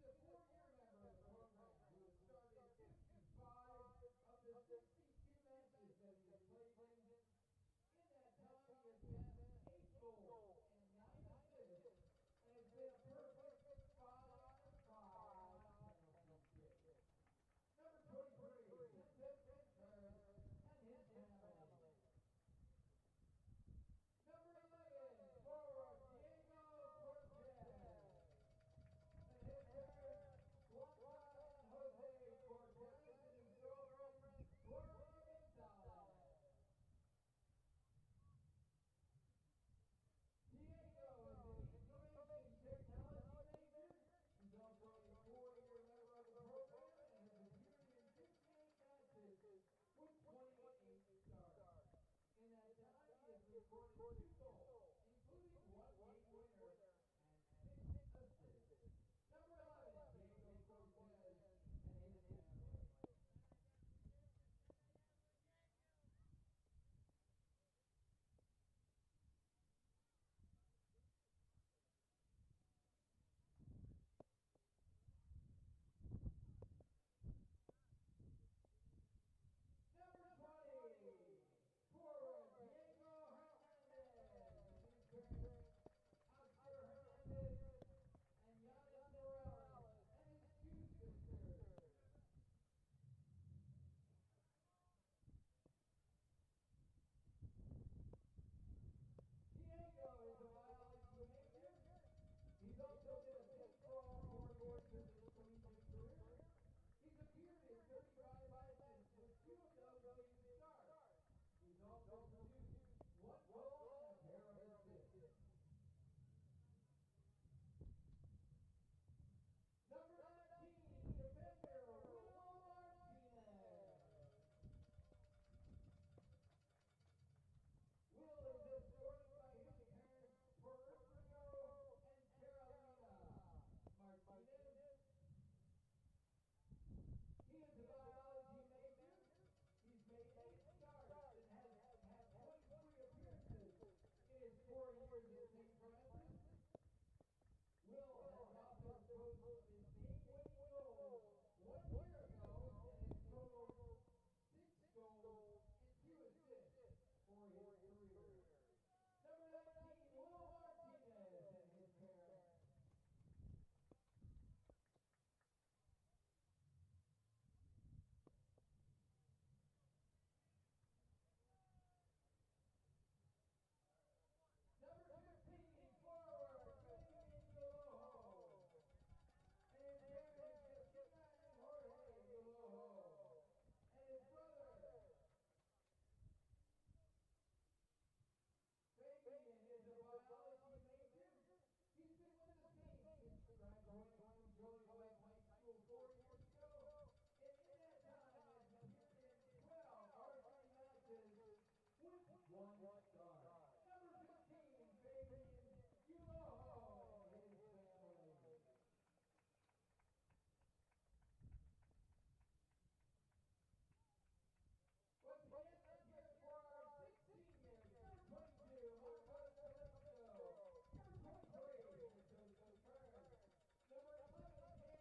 a four-year member of the program who has started 55 of the 62 matches that he has played in. In that time, he has had 8 goals and 9 assists, and has been a perfect 5-5 penalty kick. Number 23, Tempest and his family. Number 11, forward Diego Cortez. And his parents, Blanca and Jose Cortez, and his girlfriend, Gloria Gonzalez. Diego is an information technology major. He's also a 4-year member of the program and has appeared in 58 matches with 28 starts. In that time, he has recorded 2 goals, including 1 game winner and 6 assists. Number 11, Diego Cortez and his family. Number 20, forward Diego Hernandez and his parents, Oscar Hernandez and Giannis Morales and his 2 sisters. Diego is a biology major. He's also been a baseball coordinator in his collegiate career. He's appeared in 35 matches with 2 of those being starts. He's also produced 1 goal and a pair of assists. Number 19, defender Will Martinez. Will is escorted by his parents, Porfirio and Carolina Martinez. He is a biology major. He's made 8 starts and has had 23 appearances in his 4 years at St. Francis. Will has offense post of his game-winning goal 1 year ago and has totaled 6 goals and 2 assists for his career. Number 19, Will Martinez and his parents. Number 15, forward Pregame and his parents, Justina and Jorge Yuloho, and his brother. Pregame is a biology major. He's been with the team since graduating from Joliet High School 4 years ago, and in that time has appeared in 12 varsity matches with 1 start. Number 15, Fabian Yuloho and his family. Once again, let's hear it for our 16 years. Number 22, Marcos Calixto. Number 23, Christos Burns. Number 11, Daniel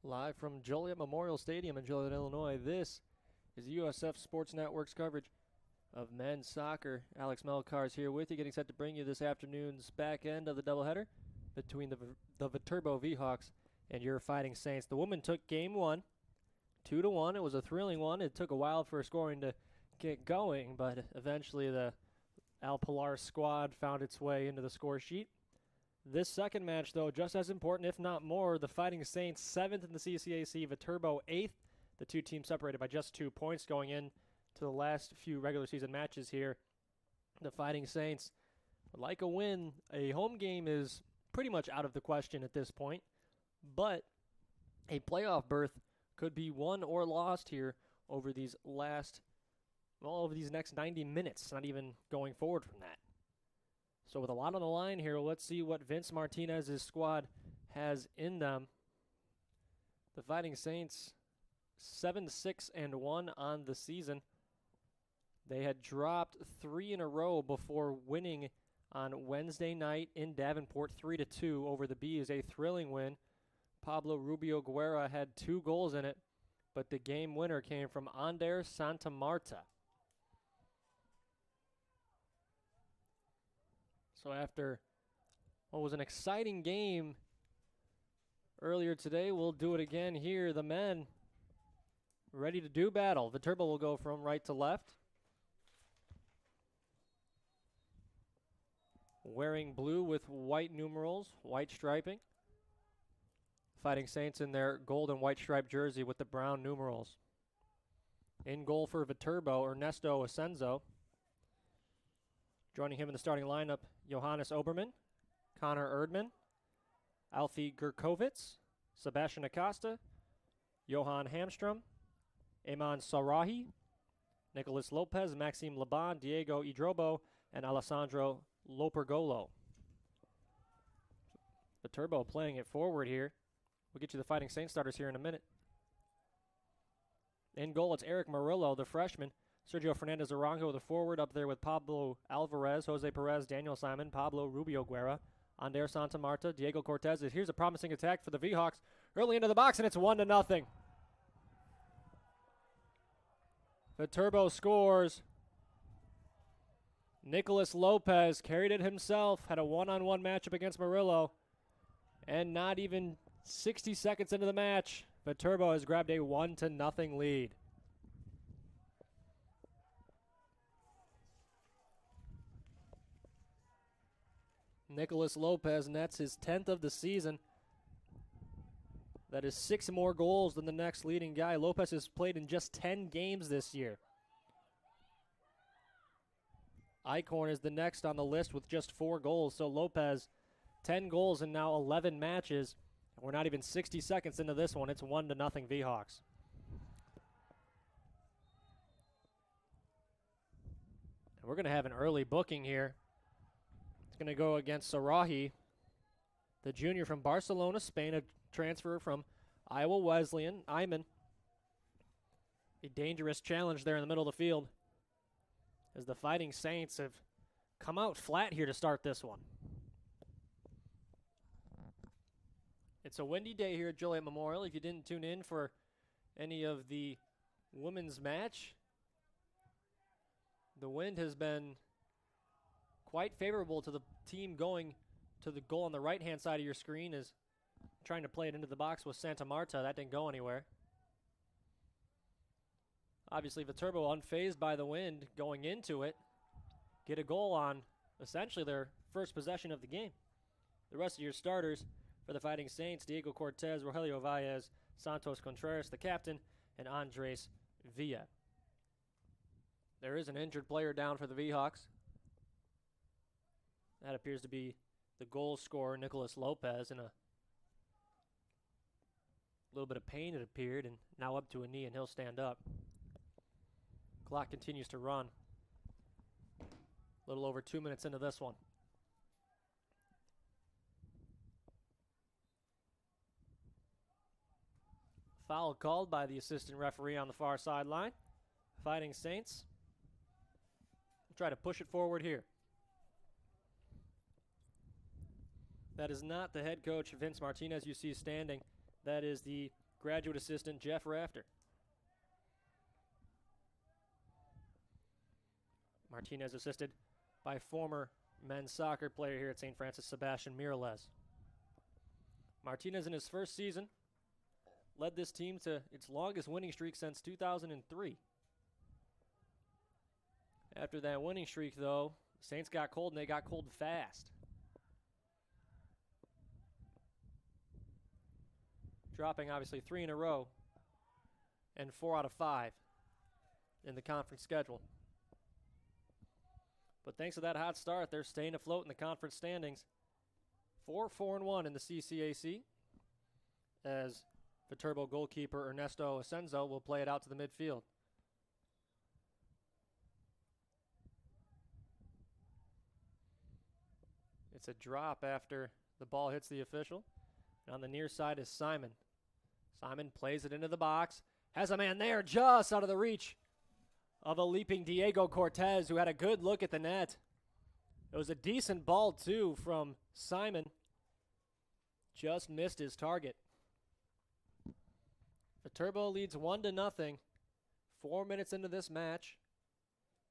Live from Joliet Memorial Stadium in Joliet, Illinois, this is USF Sports Network's coverage of men's soccer. Alex Melcar is here with you, getting set to bring you this afternoon's back end of the doubleheader between the Viterbo V-Hawks and your Fighting Saints. The women took game one, 2-1. It was a thrilling one. It took a while for scoring to get going, but eventually the Al Pilar squad found its way into the score sheet. This second match, though, just as important, if not more, the Fighting Saints 7th in the CCAC, Viterbo 8th. The two teams separated by just 2 points going in to the last few regular season matches here. The Fighting Saints would like a win. A home game is pretty much out of the question at this point, but a playoff berth could be won or lost here over these next 90 minutes, not even going forward from that. So with a lot on the line here, let's see what Vince Martinez's squad has in them. The Fighting Saints 7-6-1 on the season. They had dropped 3 in a row before winning on Wednesday night in Davenport 3-2 over the Bees, a thrilling win. Pablo Rubio Guerra had 2 goals in it, but the game winner came from Ander Santa Marta. So after what was an exciting game earlier today, we'll do it again here. The men ready to do battle. Viterbo will go from right to left, wearing blue with white numerals, white striping. Fighting Saints in their gold and white striped jersey with the brown numerals. In goal for Viterbo, Ernesto Asenzo. Joining him in the starting lineup, Johannes Oberman, Connor Erdman, Alfie Gurkovitz, Sebastian Acosta, Johan Hamstrom, Eman Sarahi, Nicholas Lopez, Maxime Laban, Diego Idrobo, and Alessandro Lopergolo. Viterbo playing it forward here. We'll get you the Fighting Saints starters here in a minute. In goal, it's Eric Murillo, the freshman. Sergio Fernandez Arango, the forward, up there with Pablo Alvarez, Jose Perez, Daniel Simon, Pablo Rubio Guerra, Ander Santa Marta, Diego Cortez. Here's a promising attack for the V-Hawks early into the box, and it's 1-0. Viterbo scores. Nicholas Lopez carried it himself, had a one-on-one matchup against Murillo, and not even 60 seconds into the match, Viterbo has grabbed a 1-0 lead. Nicholas Lopez nets his 10th of the season. That is 6 more goals than the next leading guy. Lopez has played in just 10 games this year. Eichhorn is the next on the list with just 4 goals. So Lopez, 10 goals in now 11 matches. We're not even 60 seconds into this one. It's 1-0 V-Hawks. And we're going to have an early booking here. It's going to go against Sarahi, the junior from Barcelona, Spain, a transfer from Iowa Wesleyan. Iman, a dangerous challenge there in the middle of the field, as the Fighting Saints have come out flat here to start this one. It's a windy day here at Joliet Memorial. If you didn't tune in for any of the women's match, the wind has been quite favorable to the team going to the goal on the right-hand side of your screen, is trying to play it into the box with Santa Marta. That didn't go anywhere. Obviously, Viterbo unfazed by the wind going into it. Get a goal on essentially their first possession of the game. The rest of your starters for the Fighting Saints: Diego Cortez, Rogelio Valles, Santos Contreras, the captain, and Andres Villa. There is an injured player down for the V-Hawks. That appears to be the goal scorer, Nicholas Lopez, in a little bit of pain, it appeared, and now up to a knee, and he'll stand up. Clock continues to run. A little over 2 minutes into this one. Foul called by the assistant referee on the far sideline. Fighting Saints will try to push it forward here. That is not the head coach, Vince Martinez, you see standing. That is the graduate assistant Jeff Rafter. Martinez assisted by former men's soccer player here at St. Francis, Sebastian Mireles. Martinez in his first season led this team to its longest winning streak since 2003. After that winning streak, though, the Saints got cold, and they got cold fast. Dropping, obviously, 3 in a row and 4 out of 5 in the conference schedule. But thanks to that hot start, they're staying afloat in the conference standings. 4-4-1 in the CCAC, as Viterbo goalkeeper Ernesto Asenzo will play it out to the midfield. It's a drop after the ball hits the official. And on the near side is Simon. Simon plays it into the box. Has a man there just out of the reach of a leaping Diego Cortez, who had a good look at the net. It was a decent ball, too, from Simon. Just missed his target. Viterbo leads 1-0. 4 minutes into this match.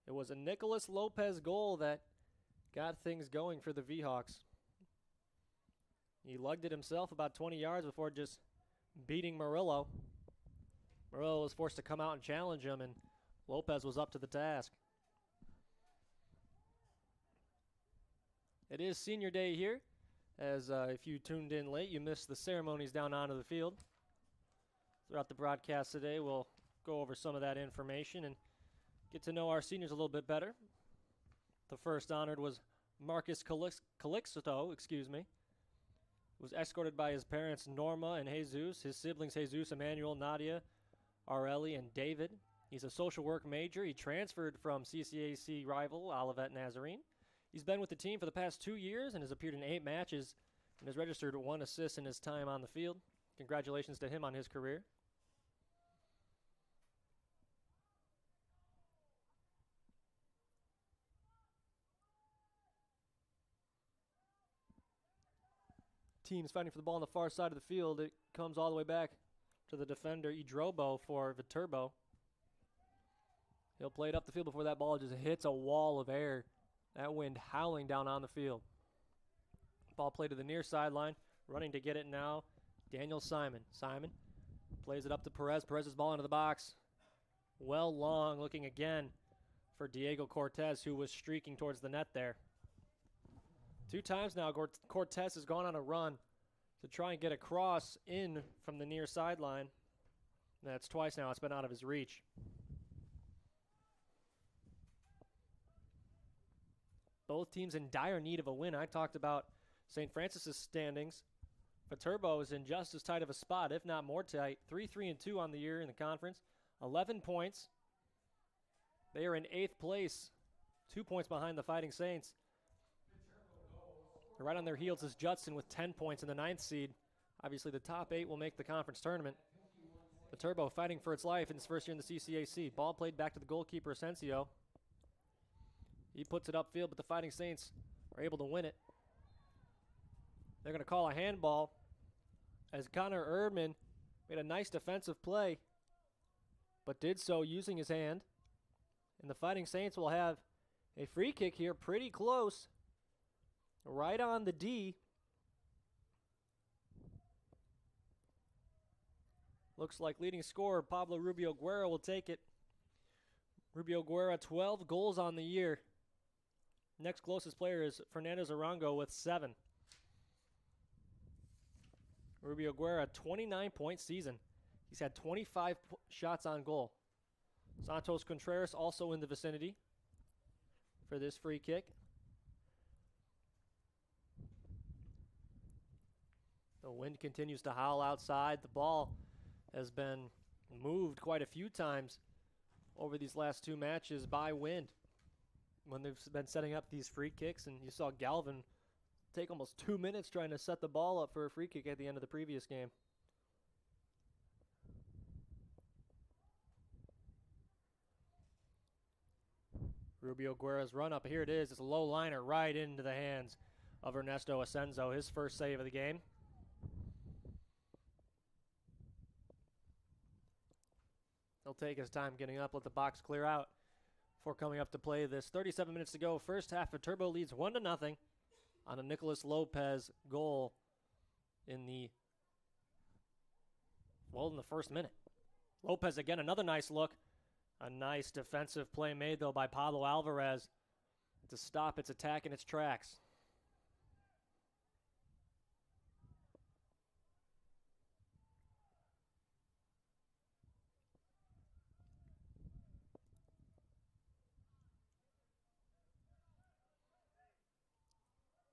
It was a Nicholas Lopez goal that got things going for the V-Hawks. He lugged it himself about 20 yards before just beating Murillo. Murillo was forced to come out and challenge him, and Lopez was up to the task. It is senior day here, as if you tuned in late, you missed the ceremonies down onto the field. Throughout the broadcast today, we'll go over some of that information and get to know our seniors a little bit better. The first honored was Marcus Calixto, was escorted by his parents Norma and Jesus, his siblings Jesus, Emmanuel, Nadia, Areli, and David. He's a social work major. He transferred from CCAC rival Olivet Nazarene. He's been with the team for the past 2 years and has appeared in 8 matches and has registered 1 assist in his time on the field. Congratulations to him on his career. Teams fighting for the ball on the far side of the field. It comes all the way back to the defender Idrobo for Viterbo. He'll play it up the field before that ball just hits a wall of air. That wind howling down on the field. Ball played to the near sideline. Running to get it now, Daniel Simon. Simon plays it up to Perez. Perez's ball into the box. Well long, looking again for Diego Cortez, who was streaking towards the net there. 2 times now, Cortez has gone on a run to try and get across in from the near sideline. That's twice now. It's been out of his reach. Both teams in dire need of a win. I talked about St. Francis's standings. Viterbo is in just as tight of a spot, if not more tight. 3-3-2 on the year in the conference. 11 points. They are in 8th place. 2 points behind the Fighting Saints. Right on their heels is Judson with 10 points in the 9th seed. Obviously, the top 8 will make the conference tournament. Viterbo fighting for its life in his first year in the CCAC. Ball played back to the goalkeeper, Asensio. He puts it upfield, but the Fighting Saints are able to win it. They're going to call a handball as Connor Erdman made a nice defensive play, but did so using his hand. And the Fighting Saints will have a free kick here pretty close. Right on the D. Looks like leading scorer Pablo Rubio Guerra will take it. Rubio Guerra, 12 goals on the year. Next closest player is Fernandez Arango with 7. Rubio Guerra, 29-point season. He's had 25 shots on goal. Santos Contreras also in the vicinity for this free kick. The wind continues to howl outside. The ball has been moved quite a few times over these last 2 matches by wind when they've been setting up these free kicks. And you saw Galvin take almost 2 minutes trying to set the ball up for a free kick at the end of the previous game. Rubio Guerra's run up. Here it is. It's a low liner right into the hands of Ernesto Asenzo, his first save of the game. take his time getting up, let the box clear out before coming up to play this. 37 minutes to go. First half, Viterbo leads 1-0 on a Nicholas Lopez goal in the first minute. Lopez again, another nice look. A nice defensive play made, though, by Pablo Alvarez to stop its attack in its tracks.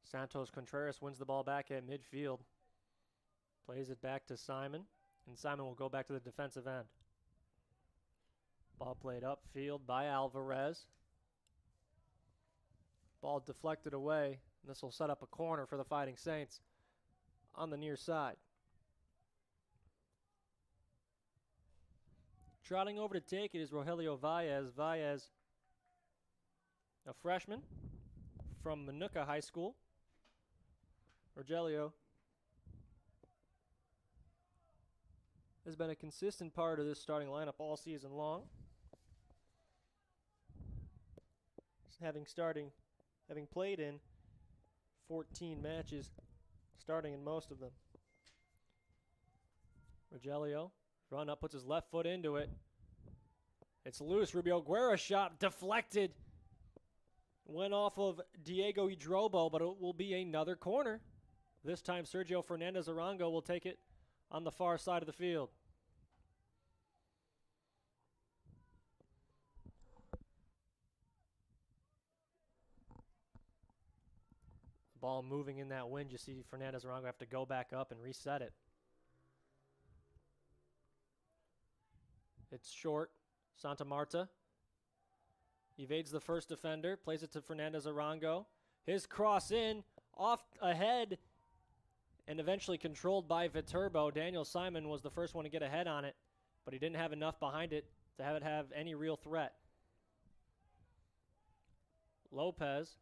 Santos Contreras wins the ball back at midfield. Plays it back to Simon, and Simon will go back to the defensive end. Ball played upfield by Alvarez. Ball deflected away. This will set up a corner for the Fighting Saints on the near side. Trotting over to take it is Rogelio Valles. Valles, a freshman from Manuka High School. Rogelio has been a consistent part of this starting lineup all season long. Having played in 14 matches, starting in most of them. Rogelio, run up, puts his left foot into it. It's loose. Rubio Guerra shot deflected. Went off of Diego Idrobo, but it will be another corner. This time Sergio Fernandez Arango will take it on the far side of the field. Ball moving in that wind. You see Fernandez Arango have to go back up and reset it. It's short. Santa Marta evades the first defender, plays it to Fernandez Arango. His cross in, off ahead, and eventually controlled by Viterbo. Daniel Simon was the first one to get ahead on it, but he didn't have enough behind it to have it have any real threat. Lopez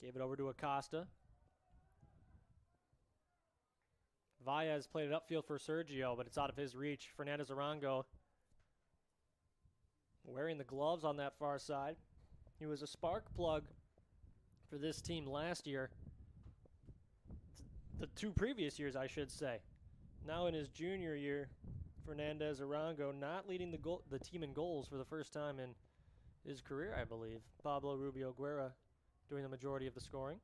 gave it over to Acosta. Valles played it upfield for Sergio, but it's out of his reach. Fernandez Arango wearing the gloves on that far side. He was a spark plug for this team last year. The 2 previous years, I should say. Now in his junior year, Fernandez Arango not leading the team in goals for the first time in his career, I believe. Pablo Rubio Guerra doing the majority of the scoring.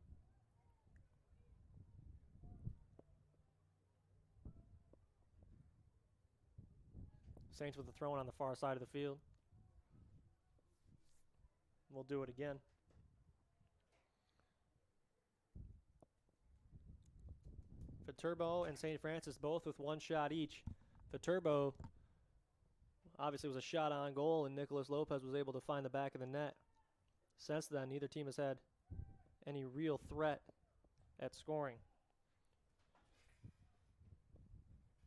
Saints with the throw-in on the far side of the field. We'll do it again. Viterbo and St. Francis both with 1 shot each. Viterbo obviously was a shot on goal, and Nicholas Lopez was able to find the back of the net. Since then, neither team has had any real threat at scoring.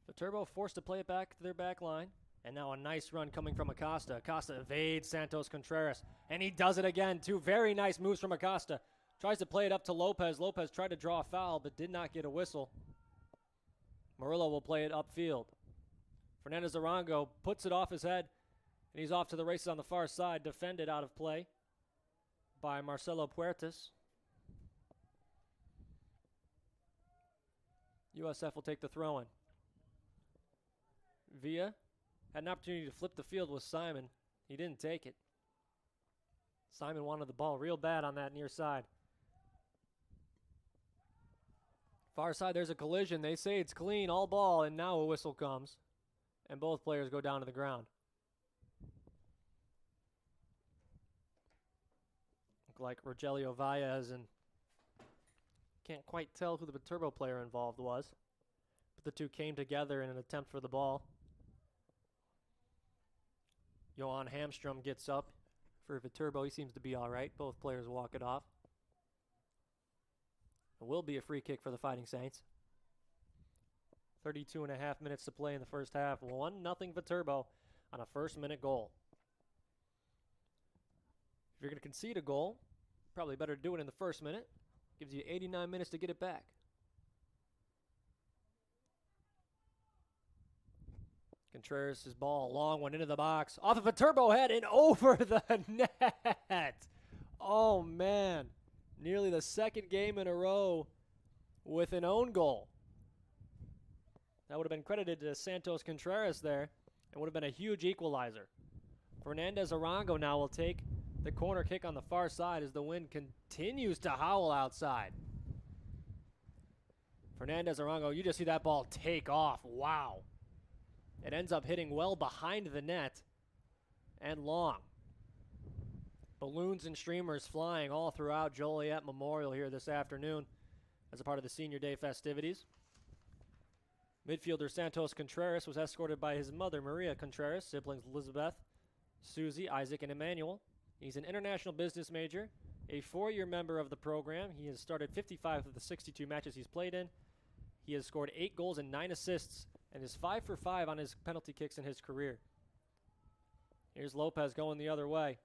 Viterbo forced to play it back to their back line. And now a nice run coming from Acosta. Acosta evades Santos Contreras. And he does it again. 2 very nice moves from Acosta. Tries to play it up to Lopez. Lopez tried to draw a foul, but did not get a whistle. Murillo will play it upfield. Fernandez Arango puts it off his head. And he's off to the races on the far side. Defended out of play by Marcelo Puertas. USF will take the throw-in. Villa had an opportunity to flip the field with Simon. He didn't take it. Simon wanted the ball real bad on that near side. Far side, there's a collision. They say it's clean, all ball, and now a whistle comes. And both players go down to the ground. Look like Rogelio Valles, and can't quite tell who the Viterbo player involved was. But the two came together in an attempt for the ball. Johan Hamstrom gets up for Viterbo. He seems to be all right. Both players walk it off. It will be a free kick for the Fighting Saints. 32.5 minutes to play in the first half. 1-0 Viterbo on a first-minute goal. If you're going to concede a goal, probably better to do it in the first minute. Gives you 89 minutes to get it back. Contreras' ball, long one into the box, off of a turbo head and over the net. Oh, man. Nearly the second game in a row with an own goal. That would have been credited to Santos Contreras there and would have been a huge equalizer. Fernandez Arango now will take the corner kick on the far side as the wind continues to howl outside. Fernandez Arango, you just see that ball take off. Wow. It ends up hitting well behind the net and long. Balloons and streamers flying all throughout Joliet Memorial here this afternoon as a part of the Senior Day festivities. Midfielder Santos Contreras was escorted by his mother, Maria Contreras, siblings Elizabeth, Susie, Isaac, and Emmanuel. He's an international business major, a 4-year member of the program. He has started 55 of the 62 matches he's played in. He has scored 8 goals and 9 assists and is 5 for 5 on his penalty kicks in his career. Here's Lopez going the other way.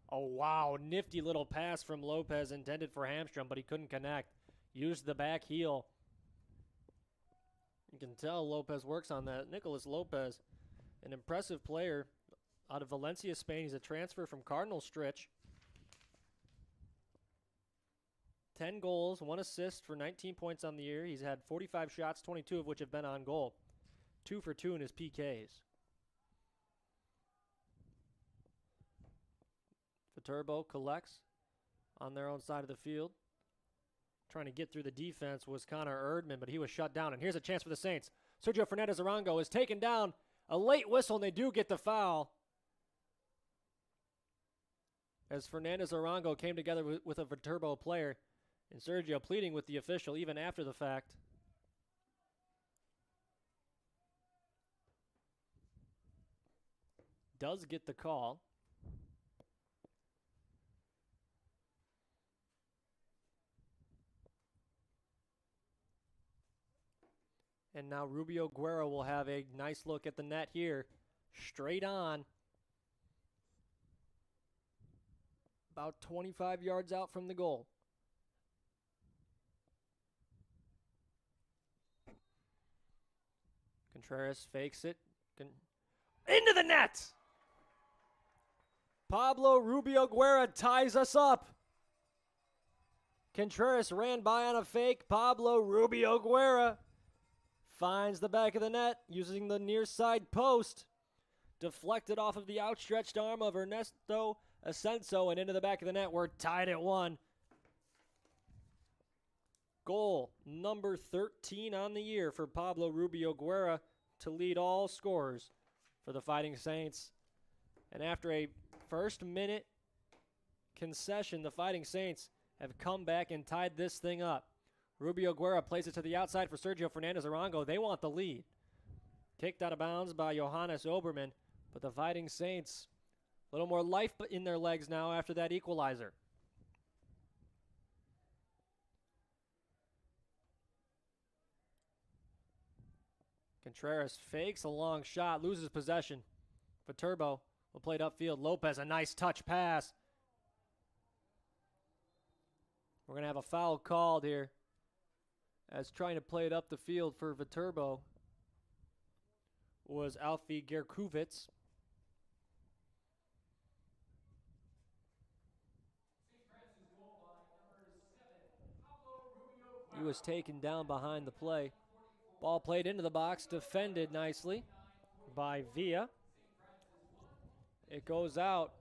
Oh, wow. Nifty little pass from Lopez intended for Hamstrom, but he couldn't connect. Used the back heel. You can tell Lopez works on that. Nicolas Lopez, an impressive player out of Valencia, Spain. He's a transfer from Cardinal Stritch. 10 goals, 1 assist for 19 points on the year. He's had 45 shots, 22 of which have been on goal. 2 for 2 in his PKs. Viterbo collects on their own side of the field. Trying to get through the defense was Connor Erdman, but he was shut down. And here's a chance for the Saints. Sergio Fernandez Arango is taken down. A late whistle, and they do get the foul. As Fernandez Arango came together with a Viterbo player. And Sergio pleading with the official even after the fact. Does get the call. And now Rubio Guerra will have a nice look at the net here. Straight on. About 25 yards out from the goal. Contreras fakes it. Into the net! Pablo Rubio Guerra ties us up. Contreras ran by on a fake. Pablo Rubio Guerra finds the back of the net using the near side post. Deflected off of the outstretched arm of Ernesto Ascenso and into the back of the net. We're tied at 1. Goal number 13 on the year for Pablo Rubio Guerra to lead all scorers for the Fighting Saints. And after a first minute concession, the Fighting Saints have come back and tied this thing up. Rubio Guerra plays it to the outside for Sergio Fernandez Arango. They want the lead. Kicked out of bounds by Johannes Oberman, but the Fighting Saints, a little more life in their legs now after that equalizer. Contreras fakes a long shot, loses possession. Viterbo will play it upfield. Lopez, a nice touch pass. We're going to have a foul called here as trying to play it up the field for Viterbo was Alfie Gerkuvitz. He was taken down behind the play. Ball played into the box, defended nicely by Villa. It goes out.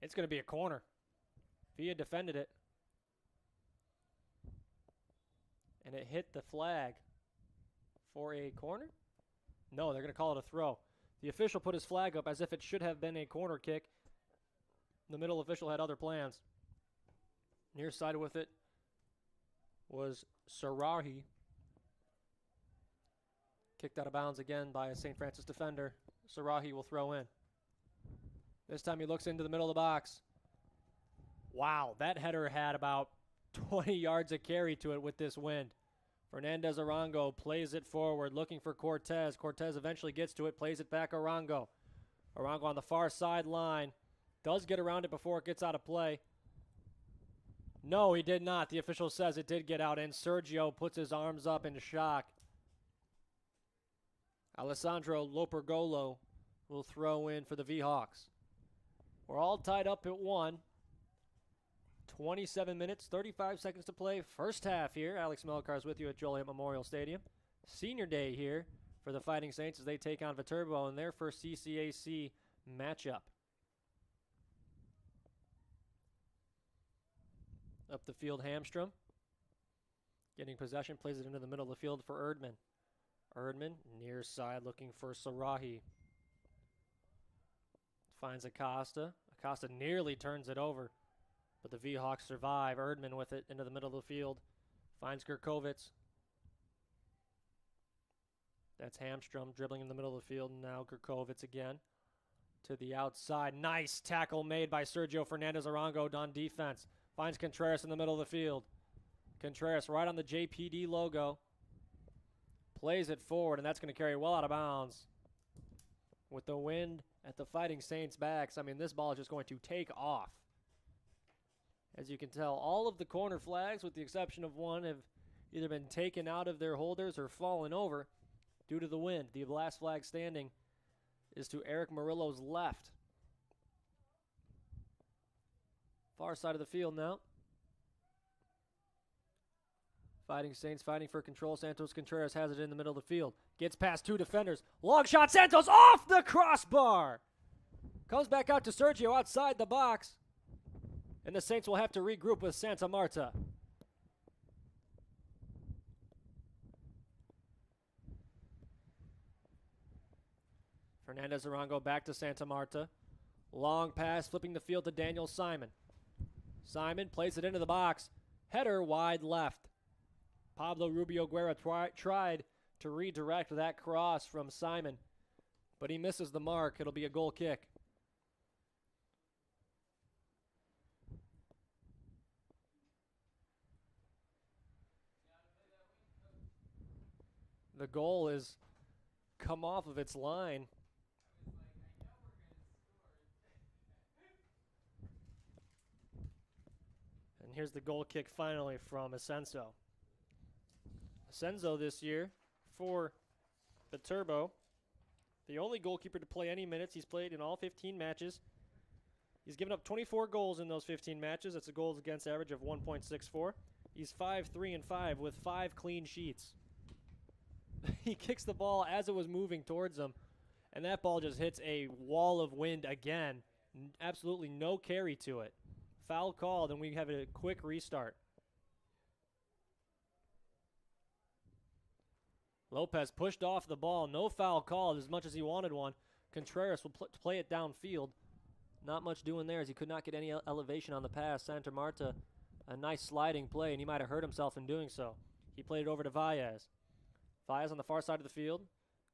It's going to be a corner. Villa defended it. And it hit the flag for a corner? No, they're going to call it a throw. The official put his flag up as if it should have been a corner kick. The middle official had other plans. Near side with it was Sarahi. Kicked out of bounds again by a St. Francis defender. Sarahi will throw in. This time he looks into the middle of the box. Wow, that header had about 20 yards of carry to it with this wind. Fernandez Arango plays it forward, looking for Cortez. Cortez eventually gets to it, plays it back Arango. Arango on the far sideline. Does get around it before it gets out of play. No, he did not. The official says it did get out, and Sergio puts his arms up in shock. Alessandro Lopergolo will throw in for the V-Hawks. We're all tied up at 1. 27 minutes, 35 seconds to play. First half here. Alex Melkars with you at Joliet Memorial Stadium. Senior day here for the Fighting Saints as they take on Viterbo in their first CCAC matchup. Up the field, Hamstrom. Getting possession, plays it into the middle of the field for Erdman. Erdman, near side, looking for Sarahi. Finds Acosta. Acosta nearly turns it over, but the V-Hawks survive. Erdman with it into the middle of the field. Finds Gurkovitz. That's Hamstrom dribbling in the middle of the field. Now Gurkovitz again to the outside. Nice tackle made by Sergio Fernandez Arango on defense. Finds Contreras in the middle of the field. Contreras right on the JPD logo. Plays it forward, and that's going to carry well out of bounds. With the wind at the Fighting Saints' backs, I mean, this ball is just going to take off. As you can tell, all of the corner flags, with the exception of one, have either been taken out of their holders or fallen over due to the wind. The last flag standing is to Eric Murillo's left. Far side of the field now. Fighting Saints fighting for control. Santos Contreras has it in the middle of the field. Gets past two defenders. Long shot. Santos off the crossbar. Comes back out to Sergio outside the box. And the Saints will have to regroup with Santa Marta. Fernandez Arango back to Santa Marta. Long pass, flipping the field to Daniel Simon. Simon plays it into the box. Header wide left. Pablo Rubio Guerra tried to redirect that cross from Simon, but he misses the mark. It'll be a goal kick. The goal is come off of its line. And here's the goal kick finally from Asenso. Asenso this year for Viterbo, the only goalkeeper to play any minutes. He's played in all 15 matches. He's given up 24 goals in those 15 matches. That's a goals against average of 1.64. He's 5-3-5 with 5 clean sheets. He kicks the ball as it was moving towards him, and that ball just hits a wall of wind again. Absolutely no carry to it. Foul called, and we have a quick restart. Lopez pushed off the ball. No foul called as much as he wanted one. Contreras will play it downfield. Not much doing there as he could not get any elevation on the pass. Santa Marta, a nice sliding play, and he might have hurt himself in doing so. He played it over to Valles. Valles on the far side of the field.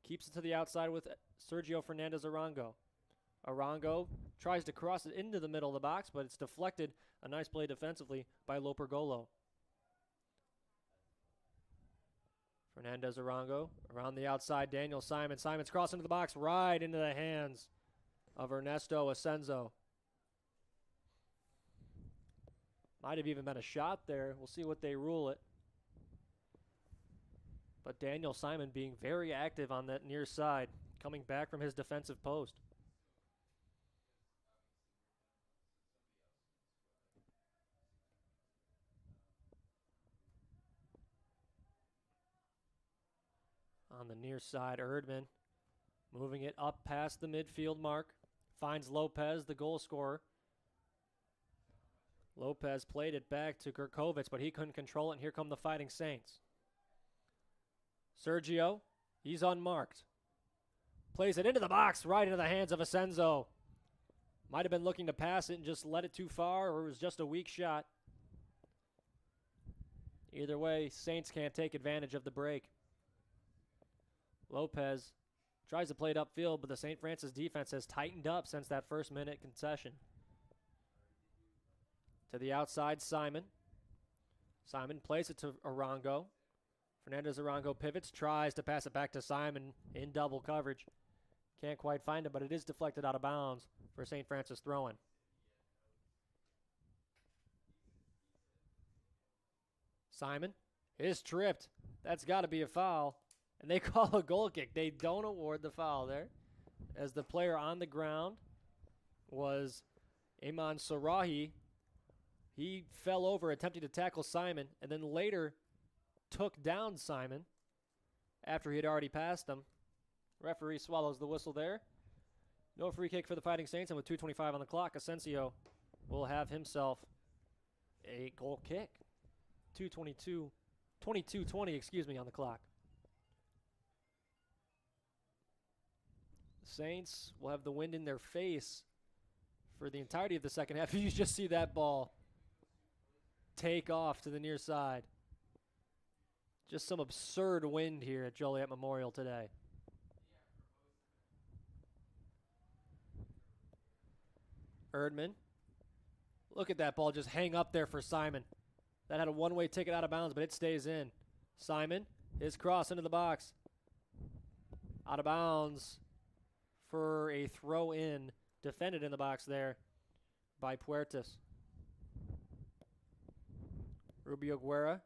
Keeps it to the outside with Sergio Fernandez Arango. Arango tries to cross it into the middle of the box, but it's deflected. A nice play defensively by Lopergolo. Fernandez Arango around the outside. Daniel Simon. Simon's crossing into the box right into the hands of Ernesto Asenso. Might have even been a shot there. We'll see what they rule it. But Daniel Simon being very active on that near side, coming back from his defensive post. On the near side, Erdman moving it up past the midfield mark. Finds Lopez, the goal scorer. Lopez played it back to Gurkovitz, but he couldn't control it, and here come the Fighting Saints. Sergio, he's unmarked. Plays it into the box, right into the hands of Asenso. Might have been looking to pass it and just let it too far, or it was just a weak shot. Either way, Saints can't take advantage of the break. Lopez tries to play it upfield, but the St. Francis defense has tightened up since that first minute concession. To the outside, Simon. Simon plays it to Arango. Fernandez Arango pivots, tries to pass it back to Simon in double coverage. Can't quite find it, but it is deflected out of bounds for St. Francis throw-in. Simon is tripped. That's got to be a foul. and they call a goal kick. They don't award the foul there, as the player on the ground was Iman Sarahi. He fell over attempting to tackle Simon, and then later took down Simon after he had already passed him. Referee swallows the whistle there. No free kick for the Fighting Saints, and with 2:25 on the clock, Asensio will have himself a goal kick. 22:20 on the clock. The Saints will have the wind in their face for the entirety of the second half. You just see that ball take off to the near side. Just some absurd wind here at Joliet Memorial today. Erdman. Look at that ball just hang up there for Simon. That had a one-way ticket out of bounds, but it stays in. Simon, his cross into the box. Out of bounds for a throw-in. Defended in the box there by Puertas. Rubio Guerra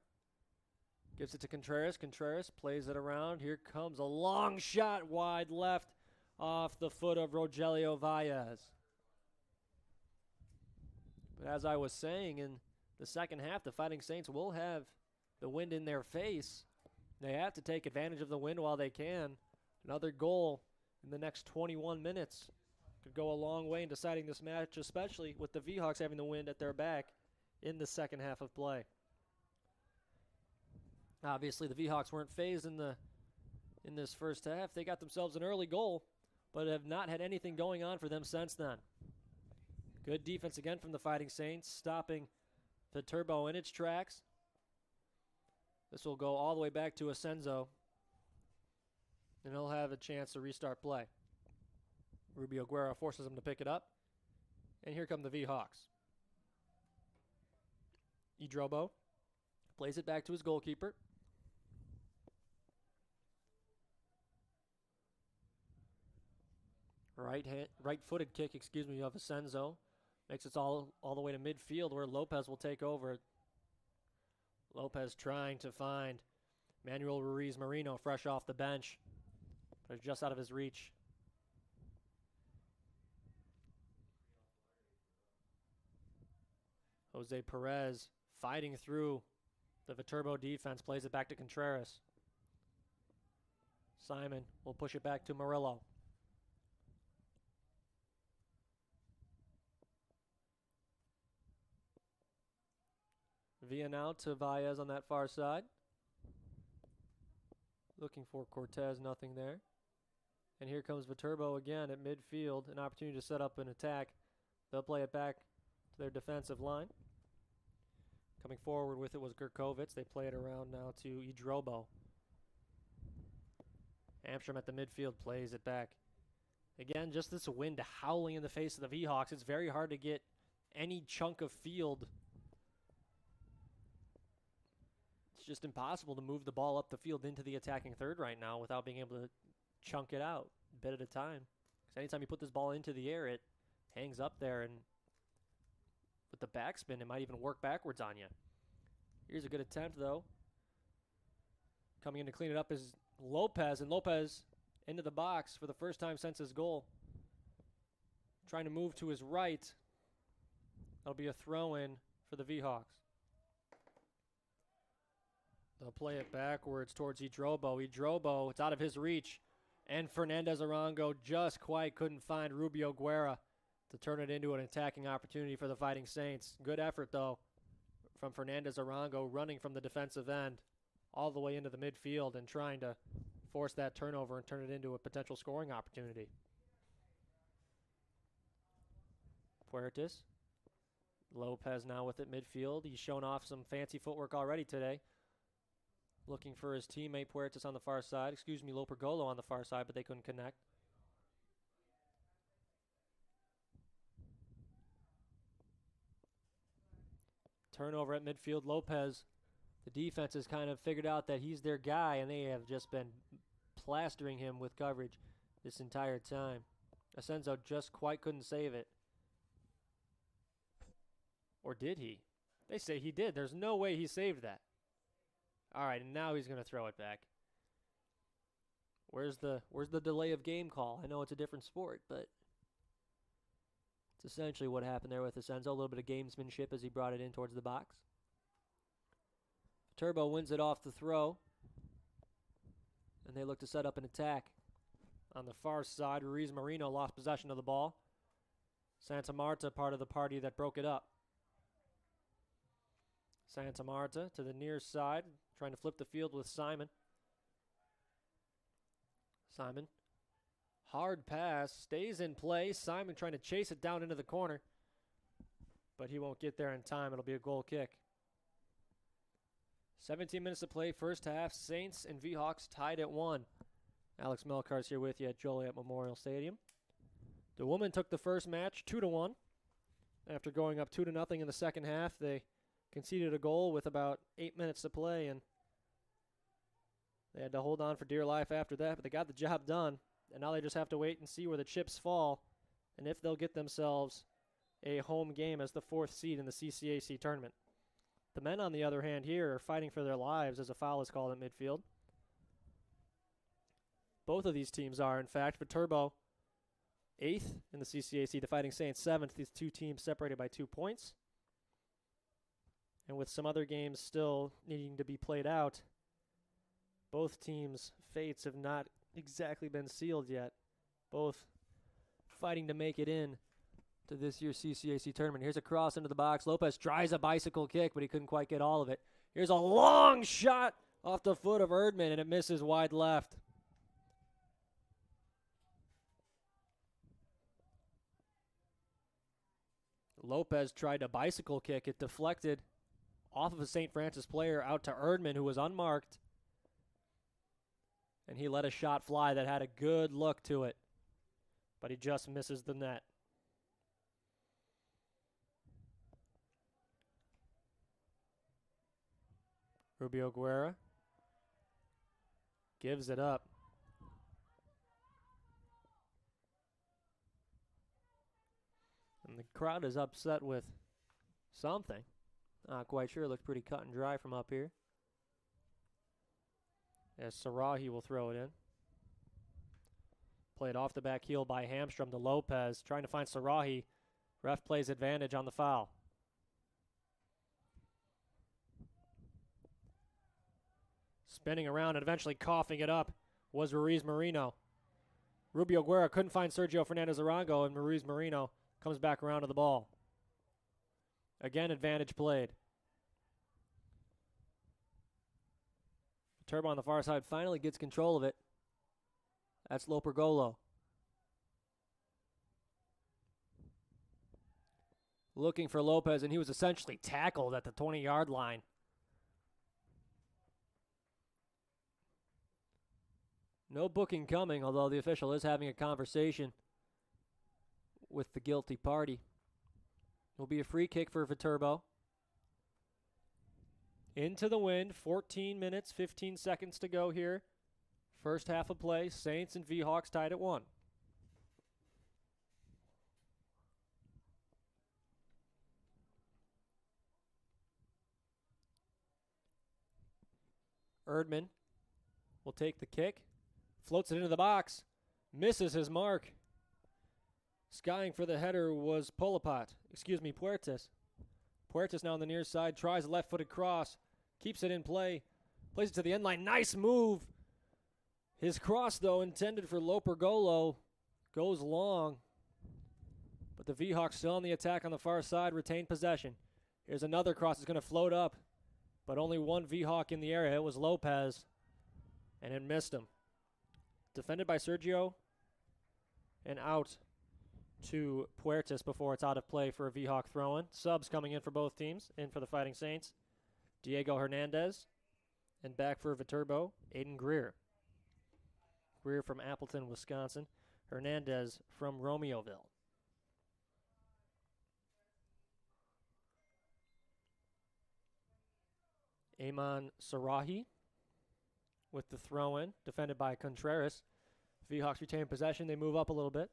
gives it to Contreras. Contreras plays it around. Here comes a long shot wide left off the foot of Rogelio Valles. But as I was saying, in the second half, the Fighting Saints will have the wind in their face. They have to take advantage of the wind while they can. Another goal in the next 21 minutes could go a long way in deciding this match, especially with the V-Hawks having the wind at their back in the second half of play. Obviously, the V-Hawks weren't phased in this first half. They got themselves an early goal, but have not had anything going on for them since then. Good defense again from the Fighting Saints, stopping Viterbo in its tracks. This will go all the way back to Asenzo, and he'll have a chance to restart play. Rubio Guerra forces him to pick it up, and here come the V-Hawks. Idrobo plays it back to his goalkeeper. Right-footed kick, of Asenzo. Makes it all the way to midfield where Lopez will take over. Lopez trying to find Manuel Ruiz Marino fresh off the bench, but it's just out of his reach. Jose Perez fighting through the Viterbo defense, plays it back to Contreras. Simon will push it back to Murillo. Via now to Valles on that far side. Looking for Cortez, nothing there. And here comes Viterbo again at midfield, an opportunity to set up an attack. They'll play it back to their defensive line. Coming forward with it was Gurkovitz. They play it around now to Idrobo. Amsterdam at the midfield plays it back. Again, just this wind howling in the face of the V-Hawks. It's very hard to get any chunk of field. It's just impossible to move the ball up the field into the attacking third right now without being able to chunk it out a bit at a time. Because anytime you put this ball into the air, it hangs up there, and with the backspin, it might even work backwards on you. Here's a good attempt, though. Coming in to clean it up is Lopez, and Lopez into the box for the first time since his goal. Trying to move to his right. That'll be a throw-in for the V-Hawks. They'll play it backwards towards Idrobo. Idrobo, it's out of his reach. And Fernandez Arango just quite couldn't find Rubio Guerra to turn it into an attacking opportunity for the Fighting Saints. Good effort, though, from Fernandez Arango, running from the defensive end all the way into the midfield and trying to force that turnover and turn it into a potential scoring opportunity. Puertas. Lopez now with it midfield. He's shown off some fancy footwork already today. Looking for his teammate Puertas on the far side. Lopergolo on the far side, but they couldn't connect. Turnover at midfield. Lopez, the defense has kind of figured out that he's their guy, and they have just been plastering him with coverage this entire time. Asenzo just quite couldn't save it. Or did he? They say he did. There's no way he saved that. All right, and now he's going to throw it back. Where's the delay of game call? I know it's a different sport, but it's essentially what happened there with Asenzo. A little bit of gamesmanship as he brought it in towards the box. Viterbo wins it off the throw, and they look to set up an attack. On the far side, Ruiz Marino lost possession of the ball. Santa Marta, part of the party that broke it up. Santa Marta to the near side, trying to flip the field with Simon. Simon, hard pass, stays in play. Simon trying to chase it down into the corner, but he won't get there in time. It'll be a goal kick. 17 minutes to play, first half. Saints and V-Hawks tied at 1. Alex Melkar's here with you at Joliet Memorial Stadium. The women took the first match 2-1. After going up 2-0 in the second half, they conceded a goal with about 8 minutes to play, and they had to hold on for dear life after that, but they got the job done, and now they just have to wait and see where the chips fall and if they'll get themselves a home game as the 4th seed in the CCAC tournament. The men, on the other hand, here are fighting for their lives as a foul is called at midfield. Both of these teams are, in fact. Viterbo, 8th in the CCAC, the Fighting Saints 7th. These two teams separated by 2 points. And with some other games still needing to be played out, both teams' fates have not exactly been sealed yet. Both fighting to make it in to this year's CCAC tournament. Here's a cross into the box. Lopez tries a bicycle kick, but he couldn't quite get all of it. Here's a long shot off the foot of Erdman, and it misses wide left. Lopez tried a bicycle kick. It deflected off of a St. Francis player out to Erdman, who was unmarked. And he let a shot fly that had a good look to it, but he just misses the net. Rubio Guerra gives it up. And the crowd is upset with something. Not quite sure. It looks pretty cut and dry from up here. As Sarahi will throw it in. Played off the back heel by Hamstrom to Lopez. Trying to find Sarahi. Ref plays advantage on the foul. Spinning around and eventually coughing it up was Ruiz Marino. Rubio Guerra couldn't find Sergio Fernandez Arango, and Ruiz Marino comes back around to the ball. Again, advantage played. Viterbo on the far side finally gets control of it. That's Lopergolo. Looking for Lopez, and he was essentially tackled at the 20-yard line. No booking coming, although the official is having a conversation with the guilty party. Will be a free kick for Viterbo. Into the wind, 14 minutes, 15 seconds to go here. First half of play, Saints and V-Hawks tied at 1. Erdman will take the kick, floats it into the box, misses his mark. Skying for the header was Puertas. Puertas now on the near side, tries a left-footed cross, keeps it in play, plays it to the end line. Nice move. His cross, though, intended for Lopergolo, goes long. But the V-Hawks still on the attack on the far side, retain possession. Here's another cross that's going to float up, but only one V-Hawk in the area. It was Lopez, and it missed him. Defended by Sergio, and out to Puertas before it's out of play for a V-Hawk throw-in. Subs coming in for both teams, in for the Fighting Saints. Diego Hernandez, and back for Viterbo, Aiden Greer. Greer from Appleton, Wisconsin. Hernandez from Romeoville. Amon Sarahi with the throw-in, defended by Contreras. V-Hawks retain possession. They move up a little bit.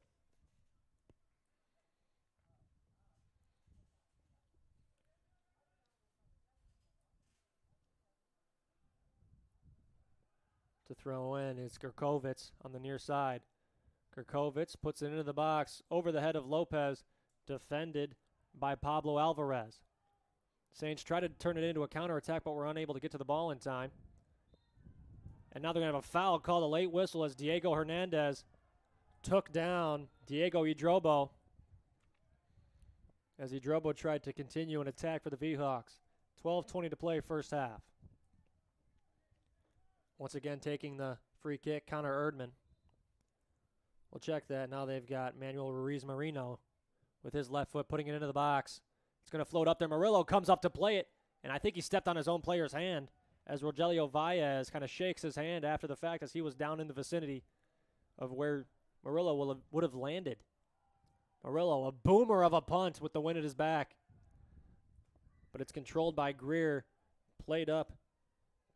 To throw in is Gerkovitz on the near side. Gerkovitz puts it into the box over the head of Lopez, defended by Pablo Alvarez. Saints try to turn it into a counterattack, but were unable to get to the ball in time. And now they're going to have a foul called, a late whistle, as Diego Hernandez took down Diego Idrobo, as Idrobo tried to continue an attack for the V-Hawks. 12:20 to play first half. Once again taking the free kick, Connor Erdman. We'll check that. Now they've got Manuel Ruiz-Marino with his left foot putting it into the box. It's going to float up there. Murillo comes up to play it, and I think he stepped on his own player's hand as Rogelio Valles kind of shakes his hand after the fact, as he was down in the vicinity of where Murillo would have landed. Murillo, a boomer of a punt with the wind at his back. But it's controlled by Greer, played up